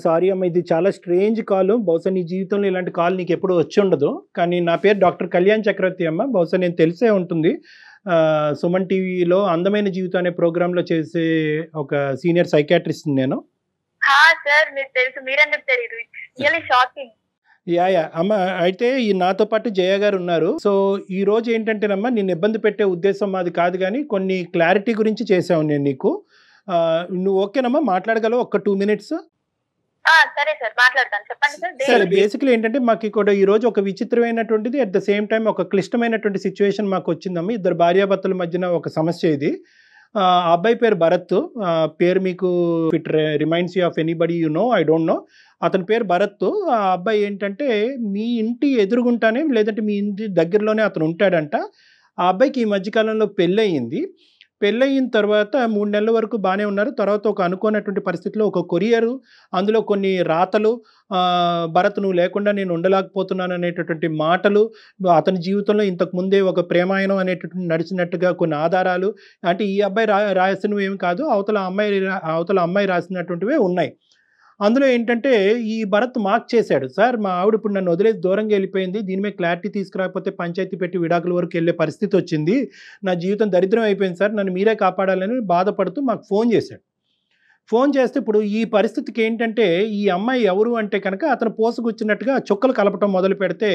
సారీ అమ్మా, ఇది చాలా స్ట్రేంజ్ కాల్. బహుశా నీ జీవితంలో ఇలాంటి కాల్ నీకు ఎప్పుడు వచ్చి ఉండదు. కానీ నా పేరు డాక్టర్ కళ్యాణ్ చక్రవర్తి అమ్మ. బహుశా నేను తెలిసే ఉంటుంది. సుమన్ టీవీలో అందమైన జీవితం అనే ప్రోగ్రాంలో చేసే ఒక సీనియర్ సైకాట్రిస్ట్ నేను. యా అమ్మ, అయితే ఈ నాతో పాటు జయ గారు ఉన్నారు. సో ఈ రోజు ఏంటంటేనమ్మా, నేను ఇబ్బంది పెట్టే ఉద్దేశం మాది కాదు, కానీ కొన్ని క్లారిటీ గురించి చేసావు నేను నీకు. నువ్వు ఓకేనమ్మా, మాట్లాడగలవు ఒక 2 minutes? సరే, బేసిక్లీ ఏంటంటే మాకు ఇక్కడ ఈ రోజు ఒక విచిత్రమైనటువంటిది, అట్ ద సేమ్ టైం ఒక క్లిష్టమైనటువంటి సిచ్యువేషన్ మాకు వచ్చిందమ్మా. ఇద్దరు భార్యాభర్తల మధ్యన ఒక సమస్య ఇది. ఆ అబ్బాయి పేరు భరత్. పేరు మీకు it reminds you of anybody you know, I don't know. అతని పేరు భరత్. ఆ అబ్బాయి ఏంటంటే మీ ఇంటి ఎదురుగుంటానే, లేదంటే మీ ఇంటి దగ్గరలోనే అతను ఉంటాడంట. ఆ అబ్బాయికి ఈ మధ్యకాలంలో పెళ్ళయింది. పెళ్ళయిన తర్వాత 3 నెలల వరకు బాగానే ఉన్నారు. తర్వాత ఒక అనుకోనటువంటి పరిస్థితిలో ఒక కొరియరు, అందులో కొన్ని రాతలు, భరత్ నువ్వు లేకుండా నేను ఉండలేకపోతున్నాను అనేటటువంటి మాటలు, అతని జీవితంలో ఇంతకు ముందే ఒక ప్రేమాయణం అనేటటువంటి నడిచినట్టుగా కొన్ని ఆధారాలు, అంటే ఈ అబ్బాయి రాసినవి ఏమి కాదు, అవతల అమ్మాయి రాసినటువంటివే ఉన్నాయి. అందులో ఏంటంటే ఈ భరత్ మార్క్ చేశాడు, సార్ మా ఆవిడ ఇప్పుడు నన్ను వదిలేసి దూరంగా వెళ్ళిపోయింది, దీని మీద క్లారిటీ తీసుకురాకపోతే పంచాయతీ పెట్టి విడాకుల వరకు వెళ్ళే పరిస్థితి వచ్చింది, నా జీవితం దరిద్రం అయిపోయింది సార్, నన్ను మీరే కాపాడాలని బాధపడుతూ మాకు ఫోన్ చేశాడు. ఫోన్ చేస్తే ఇప్పుడు ఈ పరిస్థితికి ఏంటంటే ఈ అమ్మాయి ఎవరు అంటే కనుక అతను పోసుకొచ్చినట్టుగా చుక్కలు కలపటం మొదలు పెడితే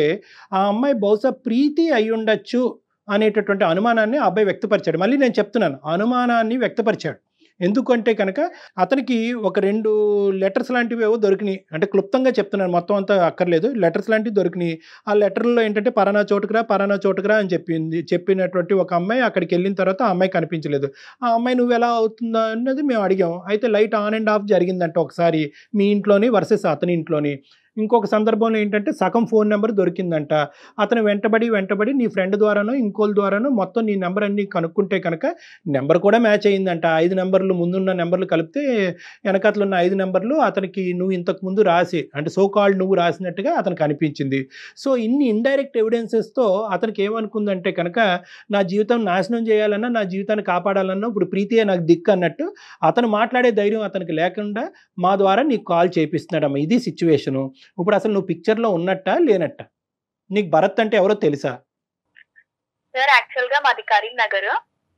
ఆ అమ్మాయి బహుశా ప్రీతి అయి ఉండొచ్చు అనేటటువంటి అనుమానాన్ని ఆ అబ్బాయి వ్యక్తపరిచాడు. మళ్ళీ నేను చెప్తున్నాను, అనుమానాన్ని వ్యక్తపరిచాడు. ఎందుకంటే కనుక అతనికి ఒక 2 లెటర్స్ లాంటివి ఏవో దొరికినాయి. అంటే క్లుప్తంగా చెప్తున్నాను, మొత్తం అంతా అక్కర్లేదు. లెటర్స్ లాంటివి దొరికినాయి. ఆ లెటర్లో ఏంటంటే పలానా చోటుకురా అని చెప్పినటువంటి ఒక అమ్మాయి అక్కడికి వెళ్ళిన తర్వాత ఆ అమ్మాయి కనిపించలేదు. ఆ అమ్మాయి నువ్వు ఎలా అవుతుందా అన్నది మేము అడిగాం. అయితే లైట్ ఆన్ అండ్ ఆఫ్ జరిగిందంట ఒకసారి మీ ఇంట్లోని వర్సెస్ అతని ఇంట్లోని. ఇంకొక సందర్భంలో ఏంటంటే సగం ఫోన్ నెంబర్ దొరికిందంట. అతను వెంటబడి నీ ఫ్రెండ్ ద్వారానో ఇంకోళ్ళ ద్వారానో మొత్తం నీ నెంబర్ అన్ని కనుక్కుంటే కనుక నెంబర్ కూడా మ్యాచ్ అయ్యిందంట. 5 నెంబర్లు ముందున్న నెంబర్లు కలిపితే వెనకతలు ఉన్న 5 నెంబర్లు అతనికి నువ్వు ఇంతకు ముందు రాసి అంటే సో కాల్డ్ నువ్వు రాసినట్టుగా అతనికి అనిపించింది. సో ఇన్ని ఇండైరెక్ట్ ఎవిడెన్సెస్తో అతనికి ఏమనుకుందంటే కనుక నా జీవితం నాశనం చేయాలన్నా నా జీవితాన్ని కాపాడాలన్నా ఇప్పుడు ప్రీతియే నాకు దిక్కు అన్నట్టు అతను మాట్లాడే ధైర్యం అతనికి లేకుండా మా ద్వారా నీకు కాల్ చేపిస్తున్నాడమ్మా. ఇది సిచ్యువేషను. ఇప్పుడు అసలు నువ్వు పిక్చర్లో ఉన్నట్టా లేనట్టా? నీకు భరత్ అంటే ఎవరో తెలుసా? సార్ యాక్చువల్ గా మాది కరీంనగర్.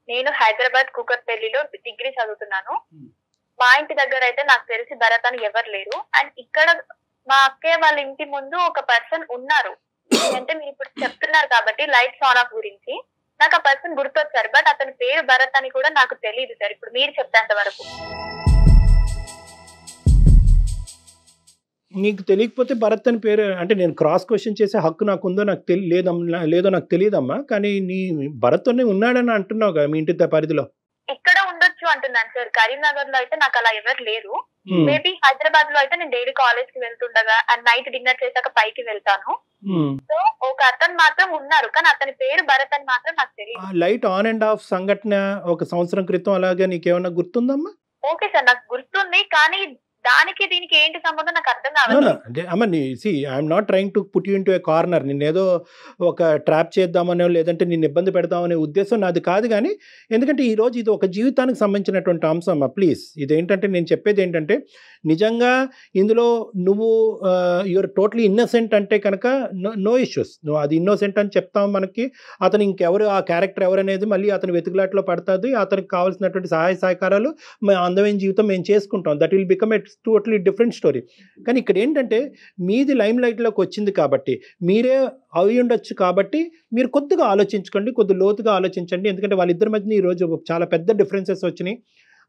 నేను హైదరాబాద్ కూకట్పల్లిలో డిగ్రీ చదువుతున్నాను. మా ఇంటి దగ్గర అయితే నాకు తెలిసి భరత్ అని ఎవరు లేరు. అండ్ ఇక్కడ మా అక్కయ్య వాళ్ళ ఇంటి ముందు ఒక పర్సన్ ఉన్నారు. అంటే మీరు ఇప్పుడు చెప్తున్నారు కాబట్టి లైట్స్ ఆన్ ఆఫ్ గురించి నాకు ఆ పర్సన్ గుర్తొచ్చారు. బట్ అతని పేరు భరత్ అని కూడా నాకు తెలియదు సార్ ఇప్పుడు మీరు చెప్పేంత వరకు. నీకు తెలియకపోతే భరత్ అని పేరు అంటే నేను క్రాస్ క్వశ్చన్ చేసే హక్కు నాకు ఉందో నాకు లేదో నాకు తెలియదమ్మా. కానీ నీ భరత్ అని ఉన్నాడని అంటున్నావు కదా మీ ఇంటి పరిధిలో. ఇక్కడ ఉండొచ్చు అంటున్నాను సార్. కరీంనగర్ లో అయితే నాకు అలా ఎవరు లేరు. మేబీ హైదరాబాద్ లో అయితే నేను డైలీ కాలేజ్ కి వెళ్తుండగా అండ్ నైట్ డిన్నర్ చేశాక పైకి వెళ్తాను. సో ఒక అతను మాత్రం ఉన్నారు కానీ అతని పేరు భరత్ అని మాత్రం నాకు తెలియదు. లైట్ ఆన్ అండ్ ఆఫ్ సంఘటన 1 సంవత్సరం క్రితం అలాగే నీకేమన్నా గుర్తుందమ్మా? ఓకే సార్ నాకు గుర్తుంది కానీ దానికి దీనికి ఏంటి సంబంధం నాకు అర్థం కావాలి. అంటే అమ్మ I'm not trying to put you into A corner. నిన్నేదో ఒక ట్రాప్ చేద్దామనో లేదంటే నిన్ను ఇబ్బంది పెడదామనే ఉద్దేశం నాది కాదు. కానీ ఎందుకంటే ఈరోజు ఇది ఒక జీవితానికి సంబంధించినటువంటి అంశం అమ్మా. ప్లీజ్ ఇదేంటంటే నేను చెప్పేది ఏంటంటే నిజంగా ఇందులో నువ్వు యువర్ టోటలీ ఇన్నోసెంట్ అంటే కనుక నో ఇష్యూస్. నువ్వు అది ఇన్నోసెంట్ అని చెప్తాం మనకి. అతను ఇంకెవరు ఆ క్యారెక్టర్ ఎవరు అనేది మళ్ళీ అతని వెతుకులాట్లో పడుతుంది. అతనికి కావాల్సినటువంటి సహాయ సహకారాలు అందమైన జీవితం మేము చేసుకుంటాం. That will become a totally different story. కానీ ఇక్కడ ఏంటంటే మీది లైమ్ లైట్లోకి వచ్చింది కాబట్టి మీరే అవి ఉండొచ్చు కాబట్టి మీరు కొద్దిగా ఆలోచించుకోండి, కొద్ది లోతుగా ఆలోచించండి. ఎందుకంటే వాళ్ళిద్దరి మధ్యన ఈరోజు చాలా పెద్ద డిఫరెన్సెస్ వచ్చినాయి.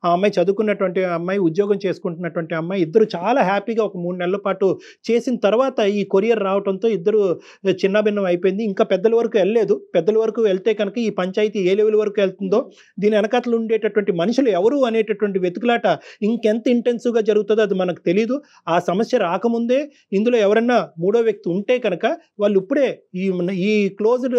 ఆ అమ్మాయి చదువుకున్నటువంటి అమ్మాయి, ఉద్యోగం చేసుకుంటున్నటువంటి అమ్మాయి, ఇద్దరు చాలా హ్యాపీగా ఒక 3 నెలల పాటు చేసిన తర్వాత ఈ కొరియర్ రావడంతో ఇద్దరు చిన్నభిన్నం అయిపోయింది. ఇంకా పెద్దల వరకు వెళ్ళలేదు. పెద్దల వరకు వెళ్తే కనుక ఈ పంచాయతీ ఏ లెవెల్ వరకు వెళ్తుందో, దీని వెనకాతలు ఉండేటటువంటి మనుషులు ఎవరు అనేటటువంటి వెతుకులాట ఇంకెంత ఇంటెన్సివ్గా జరుగుతుందో అది మనకు తెలియదు. ఆ సమస్య రాకముందే ఇందులో ఎవరన్నా 3వ వ్యక్తి ఉంటే కనుక వాళ్ళు ఇప్పుడే ఈ క్లోజ్డ్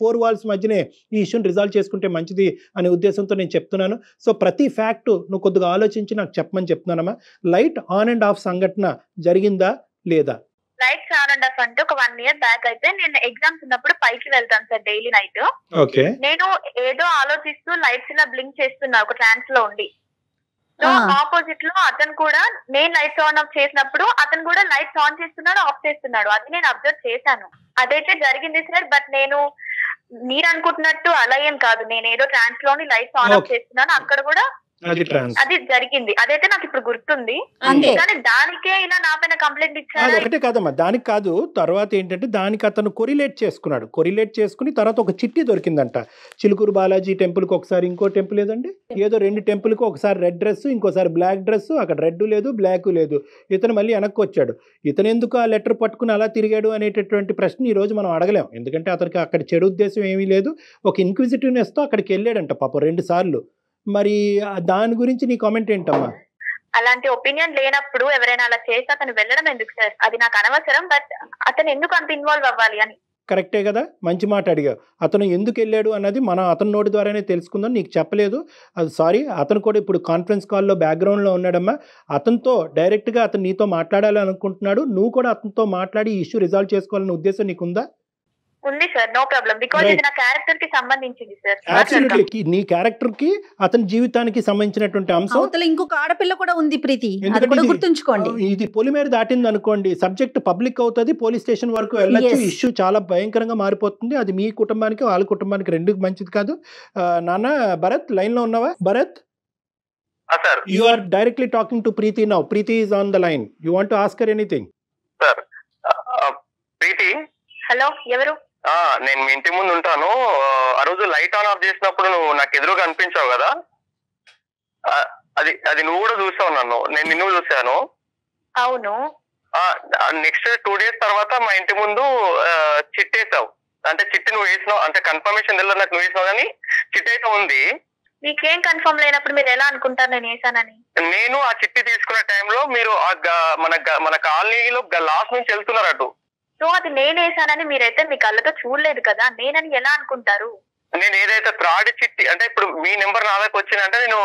4 వాల్స్ మధ్యనే ఈ ఇష్యూని రిజాల్వ్ చేసుకుంటే మంచిది అనే ఉద్దేశంతో నేను చెప్తున్నాను. సో ప్రతి ఫ్యాక్ట్ నువ్వు కొద్దిగా ఆలోచించి నాకు చెప్పమని చెప్తున్నానమ్మా. లైట్ ఆన్ అండ్ ఆఫ్ సంఘటన జరిగిందా లేదా? లైట్స్ ఆన్ అండ్ ఆఫ్ అంటే ఒక 1 year బ్యాక్ అయితే నేను ఎగ్జామ్స్ ఉన్నప్పుడు పైకి వెళ్తాను సార్ డైలీ నైట్. ఓకే. నేను ఏదో ఆలోచిస్తూ లైట్స్ ఇలా బ్లింక్ చేస్తున్నా ఒక ట్రాన్స్ లో ఉండి. సో ఆపోజిట్ లో అతను కూడా నేను లైట్స్ ఆన్ ఆఫ్ చేసినప్పుడు అతను కూడా లైట్స్ ఆన్ చేస్తున్నాడు ఆఫ్ చేస్తున్నాడు. అది నేను అబ్జర్వ్ చేశాను. అదైతే జరిగింది సార్. బట్ నేను మీరు అనుకుంటున్నట్టు అలా ఏం కాదు. నేను ఏదో ట్రాన్స్ లోని లైట్స్ ఆన్ ఆఫ్ చేస్తున్నాను. అక్కడ కూడా అది జరిగింది. అదైతే నాకు ఇప్పుడు గుర్తుంది. కానీ దానికే ఇలా నా పైన కంప్లైంట్ ఇచ్చారు. ఒకటే కాదమ్మా, దానికి కాదు. తర్వాత ఏంటంటే దానికి అతను కొరిలేట్ చేసుకుని తర్వాత ఒక చిట్టి దొరికిందంట. చిలుకూరు బాలాజీ టెంపుల్కి ఒకసారి, ఇంకో టెంపుల్ ఏదండి ఏదో 2 టెంపుల్కి ఒకసారి రెడ్ డ్రెస్, ఇంకోసారి బ్లాక్ డ్రెస్. అక్కడ రెడ్ లేదు, బ్లాక్ లేదు. ఇతను మళ్ళీ వెనక్కి వచ్చాడు. ఇతను ఎందుకు ఆ లెటర్ పట్టుకుని అలా తిరిగాడు అనేటటువంటి ప్రశ్న ఈ రోజు మనం అడగలేం. ఎందుకంటే అతనికి అక్కడ చెడు ఉద్దేశం ఏమీ లేదు. ఒక ఇన్క్విజిటివ్నెస్తో అక్కడికి వెళ్ళాడంట పాపం 2 సార్లు. మరి దాని గురించి నీ కామెంట్ ఏంటమ్మా? అలాంటి ఒపీనియన్ లేనప్పుడు ఎవరైనా అలా చేస్తే అతను వెళ్ళడం ఎందుకు సార్? అది నాకు అనవసరం. బట్ అతను ఎందుకు అంత ఇన్వాల్వ్ అవ్వాలి అని. కరెక్టే కదా, మంచి మాట అడిగావు. అతను ఎందుకు వెళ్ళాడు అన్నది మనం అతని నోటి ద్వారానే తెలుసుకుందాం. నీకు చెప్పలేదు అది సారీ. అతను కూడా ఇప్పుడు కాన్ఫరెన్స్ కాల్లో బ్యాక్గ్రౌండ్లో ఉన్నాడమ్మా. అతనితో డైరెక్ట్గా అతను నీతో మాట్లాడాలని అనుకుంటున్నాడు. నువ్వు కూడా అతనితో మాట్లాడి ఈ ఇష్యూ రిజాల్వ్ చేసుకోవాలనే ఉద్దేశం నీకుందా? ఉంది సార్, నో ప్రాబ్లం. బికాజ్ ఇది నా క్యారెక్టర్ కి సంబంధించింది సార్. అబ్సల్యూట్లీ నీ క్యారెక్టర్ కి అతని జీవితానికి సంబంధించినటువంటి అంశం. ఇంకొక ఆడపిల్ల కూడా ఉంది ప్రీతి, అది కూడా గుర్తుంచుకోండి. ఇది పొలిమేర దాటింది అనుకోండి, సబ్జెక్ట్ పబ్లిక్ అవుతుంది, పోలీస్ స్టేషన్ వరకు వెళ్ళచ్చు. ఇష్యూ చాలా భయంకరంగా మారిపోతుంది. అది మీ కుటుంబానికి వాళ్ళ కుటుంబానికి రెండుకి మంచిది కాదు. నాన్న భరత్ లైన్ లో ఉన్నావా? Bharat, you are directly talking to Preeti now. Preeti is on the line. You want to ask her anything? Sir, Preeti. Hello, ఎవరు? నేను మీ ఇంటి ముందు ఉంటాను. ఆ రోజు లైట్ ఆన్ ఆఫ్ చేసినప్పుడు నువ్వు నాకు ఎదురుగా అనిపించావు కదా. అది నువ్వు కూడా చూసావు నన్ను, నేను నిన్ను చూసాను. అవును. నెక్స్ట్ 2 days తర్వాత మా ఇంటి ముందు చిట్టేసావు. అంటే చిట్టి నువ్వు వేసినావు, అంటే కన్ఫర్మేషన్ తెలియదు నాకు నువ్వు వేసినావు, కానీ చిట్టి అయితే ఉంది. మీకేం కన్ఫర్మ్ లేనప్పుడు మీరు ఎలా అనుకుంటారు నేను వేసానని? నేను ఆ చిట్టి తీసుకున్న టైంలో మీరు మన కాలనీలో లాస్ట్ నుంచి వెళ్తున్నారు అటు. సో అది నేను వేసానని మీరైతే మీ కళ్ళతో చూడలేదు కదా, నేనని ఎలా అనుకుంటారు? నేను ఏదైతే త్రాడి చిట్టి, అంటే ఇప్పుడు మీ నెంబర్ నా దగ్గర వచ్చిందంటే నేను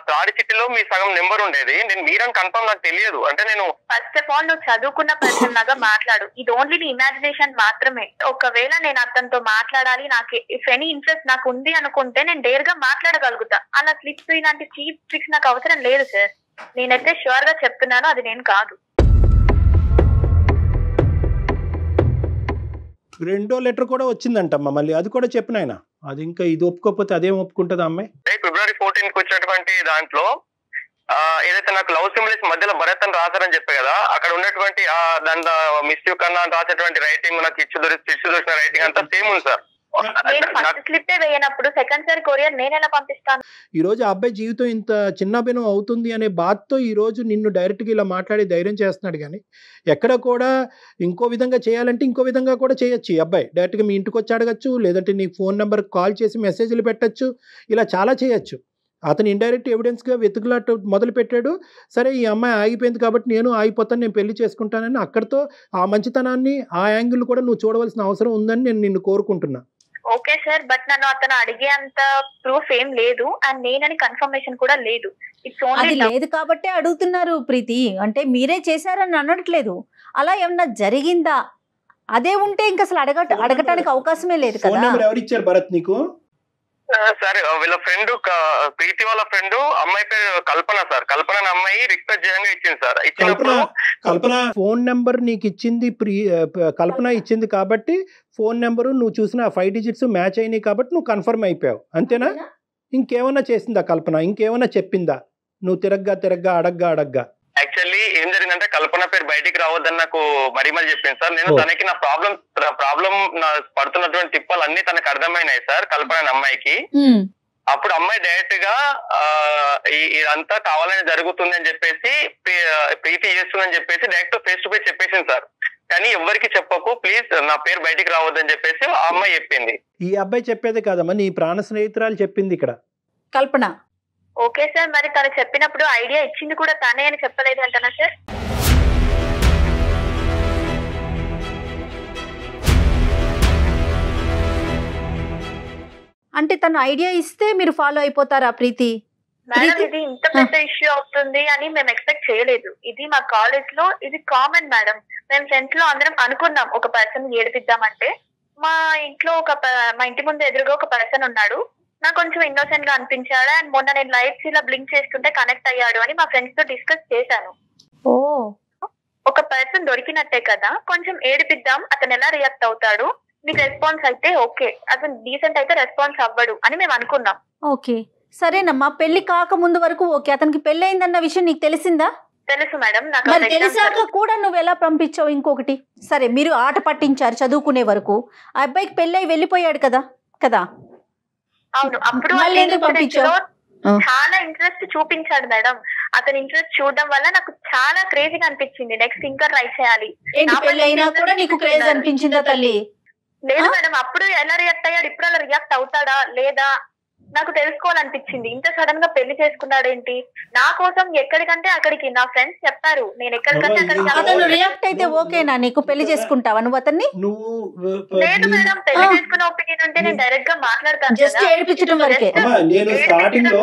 త్రాడి చిట్టిలో మీ సగం నెంబర్ ఉండేది, నేను మీరని కన్ఫర్మ్ నాకు తెలియదు. అంటే నేను ఫస్ట్ ఆఫ్ ఆల్ నువ్వు చదువుకున్న పర్సన్ లాగా మాట్లాడు, ఇది ఓన్లీ నీ ఇమాజినేషన్ మాత్రమే. ఒకవేళ నేను అతనితో మాట్లాడాలి, నాకు ఇఫ్ ఎనీ ఇంట్రెస్ట్ నాకు ఉంది అనుకుంటే నేను డేర్ గా మాట్లాడగలుగుతా. అలా స్లిప్స్ ఇలాంటి చీప్ ట్రిక్స్ నాకు అవసరం లేదు సార్. నేనైతే షూర్ గా చెప్తున్నాను అది నేను కాదు. రెండో లెటర్ కూడా వచ్చిందంటమ్మా, మళ్ళీ అది కూడా చెప్పిన ఆయన. అది ఇంకా ఇది ఒప్పుకోకపోతే అదేం ఒప్పుకుంటుంది అమ్మాయి? February 14th వచ్చినటువంటి దాంట్లో ఏదైతే నాకు లవ్ సింబల్స్ మధ్యలో భరత్ అని రాశారని చెప్పే కదా, అక్కడ ఉన్నటువంటి దాంట్లో మిస్ యూ కన్నా రాసేటువంటి రైటింగ్, నాకు ఇచ్చు దొరికిన రైటింగ్ అంతా సేమ్ ఉంది సార్. నేను ఫస్ట్ స్లిప్ వేయనప్పుడు సెకండ్ సారి కొరియర్ నేను ఎలా పంపిస్తాను? ఈ రోజు ఆ అబ్బాయి జీవితం ఇంత చిన్నభిన్నం అవుతుంది అనే బాధతో ఈ రోజు నిన్ను డైరెక్ట్గా ఇలా మాట్లాడి ధైర్యం చేస్తున్నాడు. కానీ ఎక్కడ కూడా ఇంకో విధంగా చేయాలంటే ఇంకో విధంగా కూడా చేయొచ్చు. ఈ అబ్బాయి డైరెక్ట్గా మీ ఇంటికి వచ్చి అడగచ్చు, లేదంటే నీ ఫోన్ నెంబర్కి కాల్ చేసి మెసేజ్లు పెట్టచ్చు, ఇలా చాలా చేయొచ్చు. అతను ఇండైరెక్ట్ ఎవిడెన్స్గా వెతుకులాట మొదలు పెట్టాడు. సరే ఈ అమ్మాయి ఆగిపోయింది కాబట్టి నేను ఆగిపోతాను, నేను పెళ్లి చేసుకుంటానని అక్కడితో ఆ మంచితనాన్ని ఆ యాంగిల్ కూడా నువ్వు చూడవలసిన అవసరం ఉందని నేను నిన్ను కోరుకుంటున్నా. ఓకే సార్, బట్ నన్ను అతను అడిగే అంత ప్రూఫ్ ఏం లేదు, అండ్ నేనని కన్ఫర్మేషన్ కూడా లేదు. ఇట్స్ అది ఓన్లీ లేదు కాబట్టే అడుగుతున్నారు ప్రీతి. అంటే మీరే చేశారని అనట్లేదు, అలా ఏమన్నా జరిగిందా అదే ఉంటే ఇంకా అసలు అడగటానికి అవకాశమే లేదు ఫోన్ కదా. నెంబర్ ఎవరు ఇచ్చారు భరత్ నీకు? సరే, వీళ్ళ ఫ్రెండ్ ప్రీతి వాళ్ళ ఫ్రెండ్ అమ్మాయి పేరు కల్పన సార్. కల్పన అనే అమ్మాయి రిక్వెస్ట్ చేయంగా ఇచ్చింది సార్. ఇచ్చినప్పుడు కల్పన ఫోన్ నెంబర్ నీకు ఇచ్చింది, కల్పన ఇచ్చింది కాబట్టి ఫోన్ నెంబరు నువ్వు చూసిన 5 digits మ్యాచ్ అయినాయి కాబట్టి నువ్వు కన్ఫర్మ్ అయిపోయావు, అంతేనా? ఇంకేమన్నా చేసిందా కల్పన? ఇంకేమన్నా చెప్పిందా నువ్వు తిరగ్గా అడగ్గా? యాక్చువల్లీ ఏం జరిగిందంటే కల్పన పేరు బయటికి రావద్దని నాకు మరీ చెప్పింది సార్. నేను తనకి నా ప్రాబ్లం నా పడుతున్నటువంటి తిప్పలు అన్ని తనకు అర్థమైనాయి సార్, కల్పన అనే అమ్మాయికి. అప్పుడు అమ్మాయి డైరెక్ట్ గా ఇదంతా కావాలని జరుగుతుంది అని చెప్పేసి, ప్రీతి చేస్తుందని చెప్పేసి డైరెక్ట్ ఫేస్ టు ఫేస్ చెప్పేసింది సార్. కానీ ఎవరికి చెప్పకు ప్లీజ్, నా పేరు బయటికి రావద్దని చెప్పేసి ఆ అమ్మాయి చెప్పింది. ఈ అబ్బాయి చెప్పేది కాదమ్మా, నీ ప్రాణ స్నేహితురాలు చెప్పింది ఇక్కడ, కల్పన. ఓకే సార్, మరి తను చెప్పినప్పుడు ఐడియా ఇచ్చింది కూడా తనే అని చెప్పలేదు అంటనా సార్? అంటే తను ఐడియా ఇస్తే మీరు ఫాలో అయిపోతారా ప్రీతి? మేడం ఇది ఇంత పెద్ద ఇష్యూ అవుతుంది అని మేము ఎక్స్పెక్ట్ చేయలేదు. ఇది మా కాలేజ్ లో ఇది కామన్ మేడం. మేము ఫ్రెండ్స్ లో అందరం అనుకున్నాం ఒక పర్సన్ ఏడిపిద్దామంటే. మా ఇంటి ముందు ఎదురుగా ఒక పర్సన్ ఉన్నాడు, నాకు కొంచెం ఇన్నోసెంట్ గా అనిపించాడు. అండ్ మొన్న నేను లైట్స్ ఇలా బ్లింక్ చేస్తుంటే కనెక్ట్ అయ్యాడు అని మా ఫ్రెండ్స్ తో డిస్కస్ చేశాను. ఒక పర్సన్ దొరికినట్టే కదా, కొంచెం ఏడిపిద్దాం, అతను ఎలా రియాక్ట్ అవుతాడు, మీకు రెస్పాన్స్ అయితే ఓకే, అతను డీసెంట్ అయితే రెస్పాన్స్ అవ్వడు అని మేము అనుకున్నాం. ఓకే సరేనమ్మా, పెళ్లి కాక ముందు వరకు ఓకే. అతనికి పెళ్లి అయిందన్న విషయం నీకు తెలిసిందా? తెలుసు మేడం. మరి తెలిసాక కూడా నువ్వు ఎలా పంపించావు? ఇంకొకటి, సరే మీరు ఆట పట్టించారు చదువుకునే వరకు, ఆ అబ్బాయికి పెళ్లి అయి వెళ్ళిపోయాడు కదా. అవును, అప్పుడు చాలా ఇంట్రెస్ట్ చూపించాడు మేడం. అతని ఇంట్రెస్ట్ చూడడం వల్ల నాకు చాలా క్రేజీగా అనిపించింది. నెక్స్ట్ ఇంకా ట్రై చేయాలి. అయినా కూడా నీకు క్రేజ్ అనిపించిందా తల్లి? లేదు మేడం, అప్పుడు ఎలా రియాక్ట్ అయ్యాడు, ఇప్పుడు అలా రియాక్ట్ అవుతాడా లేదా నాకు తెలుసుకోవాలనిపించింది. ఇంత సడన్ గా పెళ్లి చేసుకున్నాడేంటి? నా కోసం ఎక్కడికంటే అక్కడికి నా ఫ్రెండ్స్ చెప్పారు, నేను ఎక్కడికంటే అక్కడికి. రియాక్ట్ అయితే ఓకేనా నీకు? పెళ్లి చేసుకుంటావా నువ్వు అతన్ని? లేదు మేడం, పెళ్లి చేసుకునే ఒపీనియన్ ఉంటే నేను డైరెక్ట్ గా మాట్లాడతాను. జస్ట్ ఏడిపించడం వరకే. నేను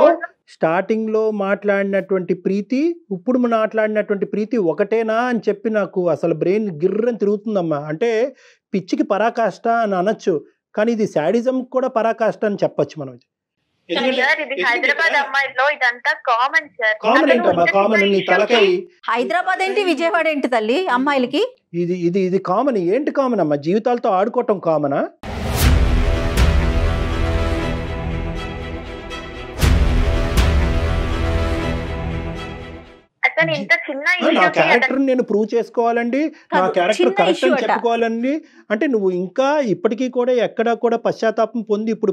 స్టార్టింగ్ లో మాట్లాడినటువంటి ప్రీతి, ఇప్పుడు మాట్లాడినటువంటి ప్రీతి ఒకటేనా అని చెప్పి నాకు అసలు బ్రెయిన్ గిర్రని తిరుగుతుందమ్మా. అంటే పిచ్చికి పరాకాష్ట అని అనొచ్చు, కానీ ఇది శాడిజం కూడా పరాకాష్ట అని చెప్పొచ్చు మనం. హైదరాబాద్ అమ్మాయిలో ఇదంతా కామన్ సార్. హైదరాబాద్ ఏంటి, విజయవాడ ఏంటి తల్లి అమ్మాయిలకి? ఇది కామన్. ఏంటి కామన్ అమ్మా? జీవితాలతో ఆడుకోవటం కామనా? అతను ఇంత చిన్న నా ఇష్యూకి క్యారెక్టర్ నేను ప్రూవ్ చేసుకోవాలండి, నా కాదు, క్యారెక్టర్ చిన్న కరెక్ట్ issue అని అట. చెప్పుకోవాలండి. అంటే నువ్వు ఇంకా ఇప్పటికీ కూడా ఎక్కడా కూడా పశ్చాత్తాపం పొంది ఇప్పుడు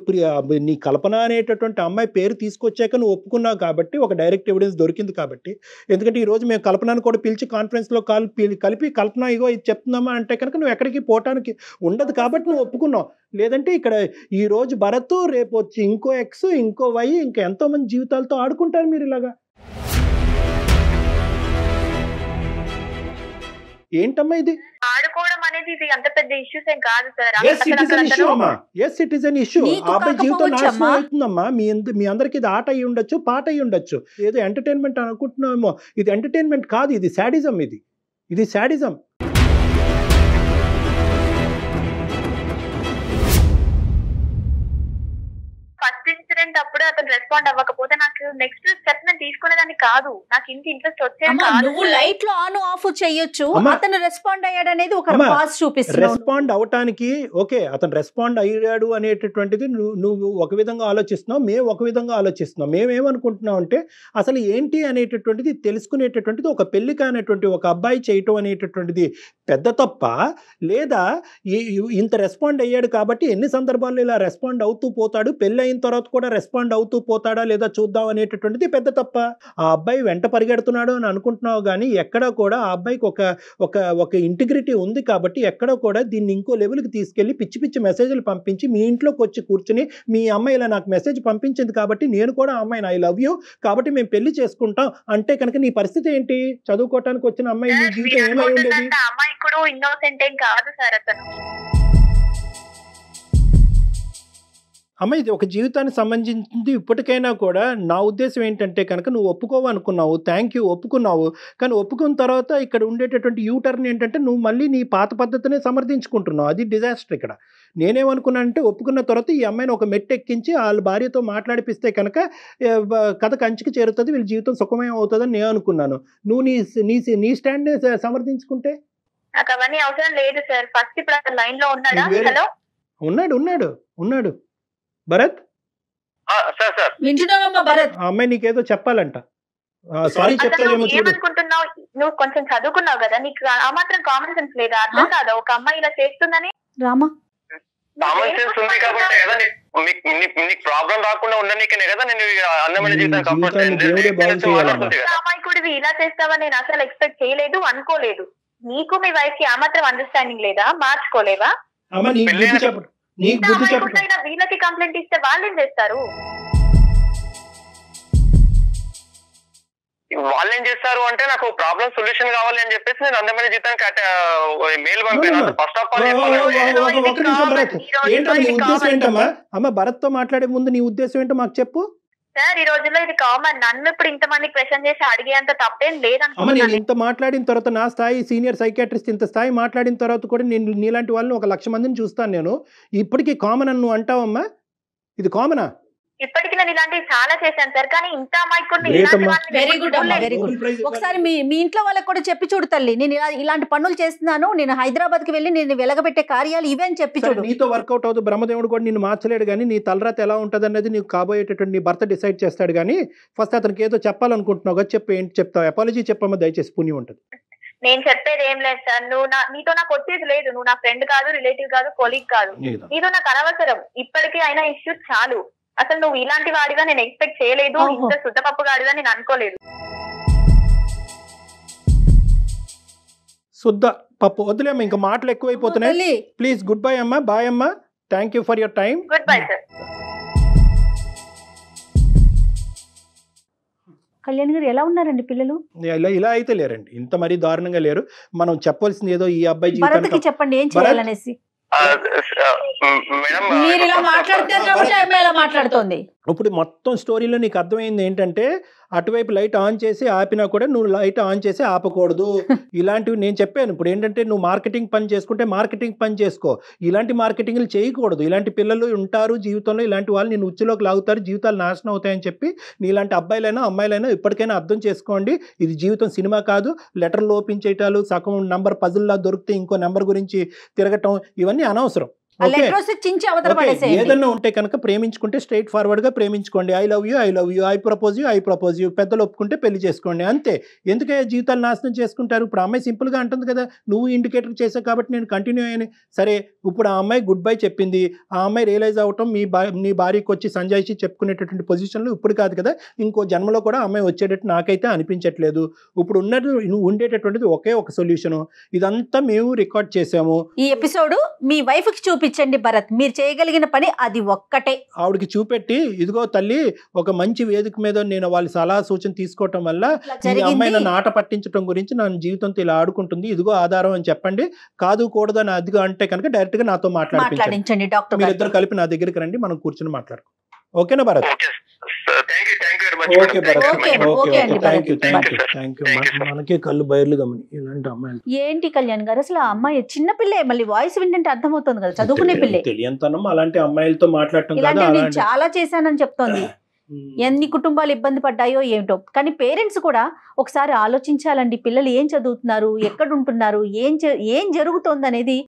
నీ కల్పన అనేటటువంటి అమ్మాయి పేరు తీసుకొచ్చాక నువ్వు ఒప్పుకున్నావు కాబట్టి ఒక డైరెక్ట్ ఎవిడెన్స్ దొరికింది కాబట్టి. ఎందుకంటే ఈ రోజు మేము కల్పనను కూడా పిలిచి కాన్ఫరెన్స్లో కలిపి కల్పన ఇగో ఇది చెప్తున్నామా అంటే కనుక నువ్వు ఎక్కడికి పోవటానికి ఉండదు కాబట్టి నువ్వు ఒప్పుకున్నావు. లేదంటే ఇక్కడ ఈ రోజు భరత్, రేపు వచ్చి ఇంకో ఎక్స్, ఇంకో వై, ఇంకా ఎంతో మంది జీవితాలతో ఆడుకుంటారు మీరు ఇలాగా. ఏంటమ్మా ఇది? ఆడుకోవడం అనేది ఇది అంత పెద్ద ఇష్యూస్ ఏం కాదు sir. Yes it is an issue అమ్మా, yes it is an issue. నీకు ఆ అబ్బాయి జీవితం నాశనం కాకపోవచ్చమ్మా. అవుతుందమ్మా. మీ అందరికి ఇది ఆట అయి ఉండొచ్చు, పాట అయి ఉండొచ్చు, ఏదో ఎంటర్టైన్మెంట్ అనుకుంటున్నామేమో. ఇది ఎంటర్టైన్మెంట్ కాదు, ఇది శాడిజం. ఇది శాడిజం. ఫస్ట్ ఇన్సిడెంట్ అప్పుడే అతను రెస్పాండ్ అవ్వకపోతే నాకు నెక్స్ట్ స్టెప్ నేను తీసుకునేదాన్ని కాదు. నాకు ఇంత ఇంట్రెస్ట్ వచ్చేది అమ్మా, కాదు. నువ్వు లైట్ లో ఆన్ ఆఫ్ చేయొచ్చు, అమ్మా. అతను రెస్పాండ్ అయ్యాడు అనేది ఒక అమ్మా, పాస్ చూపిస్తున్నావు. రెస్పాండ్ అవటానికి ఓకే, అతను రెస్పాండ్ అయ్యాడు అనేటటువంటిది నువ్వు ఒక విధంగా ఆలోచిస్తున్నావు, మేము ఒక విధంగా ఆలోచిస్తున్నాం. మేమేమనుకుంటున్నాం అంటే అసలు ఏంటి అనేటటువంటిది తెలుసుకునేటటువంటిది ఒక పెళ్లి కానటువంటి ఒక అబ్బాయి చేయటం అనేటటువంటిది పెద్ద తప్ప, లేదా ఇంత రెస్పాండ్ అయ్యాడు కాబట్టి ఎన్ని సందర్భాల్లో ఇలా రెస్పాండ్ అవుతూ పోతాడు, పెళ్ళి అయిన తర్వాత కూడా రెస్పాండ్ అవుతూ పోతాడా లేదా చూద్దాం అనేటటువంటిది పెద్ద తప్ప. ఆ అబ్బాయి వెంట పరిగెడుతున్నాడు అని అనుకుంటున్నావు కానీ ఎక్కడా కూడా ఆ అబ్బాయికి ఒక ఇంటిగ్రిటీ ఉంది కాబట్టి ఎక్కడా కూడా దీన్ని ఇంకో లెవెల్కి తీసుకెళ్లి పిచ్చి పిచ్చి మెసేజ్లు పంపించి మీ ఇంట్లోకి వచ్చి కూర్చుని మీ అమ్మాయి ఇలా నాకు మెసేజ్ పంపించింది కాబట్టి నేను కూడా ఆ అమ్మాయిని ఐ లవ్ యూ కాబట్టి మేము పెళ్లి చేసుకుంటాం అంటే కనుక నీ పరిస్థితి ఏంటి? చదువుకోవటానికి వచ్చిన అమ్మాయి నీ జీవితం ఏమై ఉండేది? అమ్మాయి కూడా ఇన్నోసెంట్ ఏం కాదు సార్ అతను. అమ్మ ఇది ఒక జీవితానికి సంబంధించింది. ఇప్పటికైనా కూడా నా ఉద్దేశం ఏంటంటే కనుక నువ్వు ఒప్పుకోవనుకున్నావు, థ్యాంక్ యూ, ఒప్పుకున్నావు. కానీ ఒప్పుకున్న తర్వాత ఇక్కడ ఉండేటటువంటి యూటర్న్ ఏంటంటే నువ్వు మళ్ళీ నీ పాత పద్ధతినే సమర్థించుకుంటున్నావు. అది డిజాస్టర్ ఇక్కడ. నేనేమనుకున్నానంటే ఒప్పుకున్న తర్వాత ఈ అమ్మాయిని ఒక మెట్టు ఎక్కించి వాళ్ళ భార్యతో మాట్లాడిపిస్తే కనుక కథ కంచికి చేరుతుంది, వీళ్ళ జీవితం సుఖమయం అవుతుందని నేను అనుకున్నాను. నువ్వు నీ స్టాండ్ సమర్థించుకుంటే నాకు అవన్నీ అవసరం లేదు సార్. ఫస్ట్ ఇప్పుడు అతను లైన్ లో ఉన్నాడా? హలో, ఉన్నాడు భరత్. సార్ వింటున్నావమ్మా భరత్? ఆ అమ్మాయి నీకేదో చెప్పాలంట. సారీ చెప్తాదేమో చూడు. ఏమనుకుంటున్నావు? నువ్వు కొంచెం చదువుకున్నావు కదా, నీకు ఆ మాత్రం కామన్ సెన్స్ లేదా? అర్థం కాదా ఒక అమ్మాయి ఇలా చేస్తుందని? రామా, కామన్ సెన్స్ ఉంది కాబట్టి కదా నీకు ప్రాబ్లం రాకుండా ఉండనీకనే కదా నేను అందమైన అమాయకుడివి ఇలా చేస్తావని నేను అసలు ఎక్స్పెక్ట్ చేయలేదు, అనుకోలేదు. నీకు మీ వైఫ్ కి ఆ మాత్రం అండర్స్టాండింగ్ లేదా? మార్చుకోలేవా? వీళ్ళకి కంప్లైంట్ ఇస్తే వాళ్ళు ఏం చేస్తారు? వాళ్ళేం చేస్తారు అంటే నాకు ప్రాబ్లం సొల్యూషన్ కావాలి అని చెప్పేసి నేను అందమైన జీతానికి మెయిల్ పంపాను. ఫస్ట్ ఆఫ్ ఆల్ ఉద్దేశం ఏంటమ్మా? అమ్మ భరత్ తో మాట్లాడే ముందు నీ ఉద్దేశం ఏంటో మాకు చెప్పు. సార్ ఈ రోజుల్లో ఇది కామన్. నన్ను ఇప్పుడు ఇంతమంది క్వశ్చన్ చేసి అడిగేంత తప్పేం అమ్మ. లేదనుకుంటున్నాను. నేను ఇంత మాట్లాడిన తర్వాత నా స్థాయి సీనియర్ సైకాట్రిస్ట్ ఇంత స్థాయి మాట్లాడిన తర్వాత కూడా నేను నీలాంటి వాళ్ళని 1,00,000 మందిని చూస్తాను. నేను ఇప్పటికీ కామన్ అని నువ్వు అంటావమ్మా? ఇది కామనా? ఇప్పటికి నేను ఇలాంటివి చాలా చేశాను సార్, కానీ ఇంత అమాయకుడిని వెరీ గుడ్ అమ్మా, వెరీ గుడ్. ఒకసారి మీ ఇంట్లో వాళ్ళకి కూడా చెప్పి చూడు తల్లి, నేను ఇలాంటి పనులు చేస్తున్నాను, నేను హైదరాబాద్ కి వెళ్ళి నేను వెలగబెట్టే కార్యాలు ఇవే అని చెప్పి చూడు. నీతో వర్కౌట్ అవుతుంది. బ్రహ్మదేవుడు కూడా నిన్ను మార్చలేడు కానీ నీ తలరాత ఎలా ఉంటుంది అనేది నీకు కాబోయేటటువంటి నీ భర్త డిసైడ్ చేస్తాడు. కానీ ఫస్ట్ అతనికి ఏదో చెప్పాలనుకుంటున్నావు కదా, చెప్పు. ఏంటి చెప్తావు? అపాలజీ చెప్పమ్మా దయచేసి, పుణ్యం ఉంటుంది. నేను చెప్పేది ఏం లేదు సార్. నీతో నాకు వచ్చేది లేదు. నువ్వు నా ఫ్రెండ్ కాదు, రిలేటివ్ కాదు, కొలీగ్ కాదు. నీతో నాకు అనవసరం. ఇప్పటికీ అయినా ఇష్యూ చాలు. అసలు నువ్వు ఇలాంటి వాడిగా నేను ఎక్స్పెక్ట్ చేయలేదు. ఇంత శుద్ధపప్పు గాడిగా నేను అనుకోలేదు. శుద్ధ పప్పు వదిలేమ్మా, ఇంకా మాటలు ఎక్కువైపోతున్నాయి. ప్లీజ్ గుడ్ బై అమ్మా, బాయ్ అమ్మా, thank you for your time. Good bye sir. Kalyan గారు ఎలా ఉన్నారండి పిల్లలు? ఇలా అయితే లేరండి, ఇంత మరీ దారుణంగా లేరు. మనం చెప్పాల్సింది ఏదో ఈ అబ్బాయి భరత్కి చెప్పండి ఏం చేయాలనేసి. మీరు ఇలా మాట్లాడుతారు కాబట్టి అమ్మాయి ఇలా మాట్లాడుతోంది. ఇప్పుడు మొత్తం స్టోరీలో నీకు అర్థమైంది ఏంటంటే అటువైపు లైట్ ఆన్ చేసి ఆపినా కూడా నువ్వు లైట్ ఆన్ చేసి ఆపకూడదు. ఇలాంటివి నేను చెప్పాను. ఇప్పుడు ఏంటంటే నువ్వు మార్కెటింగ్ పని చేసుకుంటే మార్కెటింగ్ పని చేసుకో, ఇలాంటి మార్కెటింగ్లు చేయకూడదు. ఇలాంటి పిల్లలు ఉంటారు జీవితంలో, ఇలాంటి వాళ్ళు నేను ఉచ్చులోకి లాగుతారు, జీవితాలు నాశనం అవుతాయని చెప్పి నీలాంటి అబ్బాయిలైనా అమ్మాయిలైనా ఇప్పటికైనా అర్థం చేసుకోండి. ఇది జీవితం సినిమా కాదు. లెటర్లు ఓపెన్ చేయటాలు, సగం నంబర్ పజిల్లా దొరికితే ఇంకో నెంబర్ గురించి తిరగటం, ఇవన్నీ అనవసరం. ఆ ఓకే లెటర్ వస్తే చించి అవతల ఓకే పడేసేయండి. ఏదన్నా ఉంటే కనుక ప్రేమించుకుంటే స్ట్రైట్ ఫార్వర్డ్ గా ప్రేమించుకోండి. I love you, I propose you, పెద్దలు ఒప్పుకుంటే పెళ్లి చేసుకోండి అంతే. ఎందుకే జీవితాలు నాశనం చేసుకుంటారు? ఇప్పుడు ఆ అమ్మాయి సింపుల్ గా అంటుంది కదా, నువ్వు ఇండికేటర్ చేసావు కాబట్టి నేను కంటిన్యూ అయ్యాను. సరే ఇప్పుడు ఆ అమ్మాయి గుడ్ బై చెప్పింది, ఆ అమ్మాయి రియలైజ్ అవటం నీ భార్యకి వచ్చి సంజాయిషి చెప్పుకునేటటువంటి పొజిషన్లో ఇప్పుడు కాదు కదా, ఇంకో జన్మలో కూడా ఆ అమ్మాయి వచ్చేటట్టు నాకైతే అనిపించట్లేదు. ఇప్పుడు ఉన్నది నువ్వు ఉండేటటువంటిది ఒకే ఒక సొల్యూషను. ఇదంతా మేము రికార్డ్ చేసాము. ఈ ఎపిసోడ్ మీ వైఫ్ కి చూపించండి భరత్, మీరు చేయగలిగిన పని అది ఒక్కటే. ఆవిడకి చూపెట్టి, ఇదిగో తల్లి ఒక మంచి వేదిక మీద నేను వాళ్ళ సలహా సూచన తీసుకోవటం వల్ల ఈ అమ్మాయి నన్ను ఆట పట్టించడం గురించి నా జీవితంతో ఇలా ఆడుకుంటుంది, ఇదిగో ఆధారం అని చెప్పండి. కాదు కూడదు అని అదిగో అంటే కనుక డైరెక్ట్ గా నాతో మాట్లాడించండి. డాక్టర్ మీరిద్దరు కలిపి నా దగ్గరికి రండి, మనం కూర్చొని మాట్లాడుకో. ఓకేనా Bharat? Okay Bharat, okay thank you. మనకే కళ్ళు బయర్లు గమని ఇలాంటి అమ్మాయిలు. ఏంటి కళ్యాణ్ గారు అసలు ఆ అమ్మాయి చిన్న పిల్లే, మళ్ళీ వాయిస్ వింటే అర్థమవుతుంది కదా, చదువుకునే పిల్లే. తెలియంతనం అలాంటి అమ్మాయిలతో మాట్లాడటం ఇలాంటి కాదు. నేను చాలా చేశానని చెప్తోంది. ఎన్ని కుటుంబాలు ఇబ్బంది పడ్డాయో ఏమిటో. కానీ పేరెంట్స్ కూడా ఒకసారి ఆలోచించాలండి, పిల్లలు ఏం చదువుతున్నారు, ఎక్కడ ఉంటున్నారు, ఏం జరుగుతోంది అనేది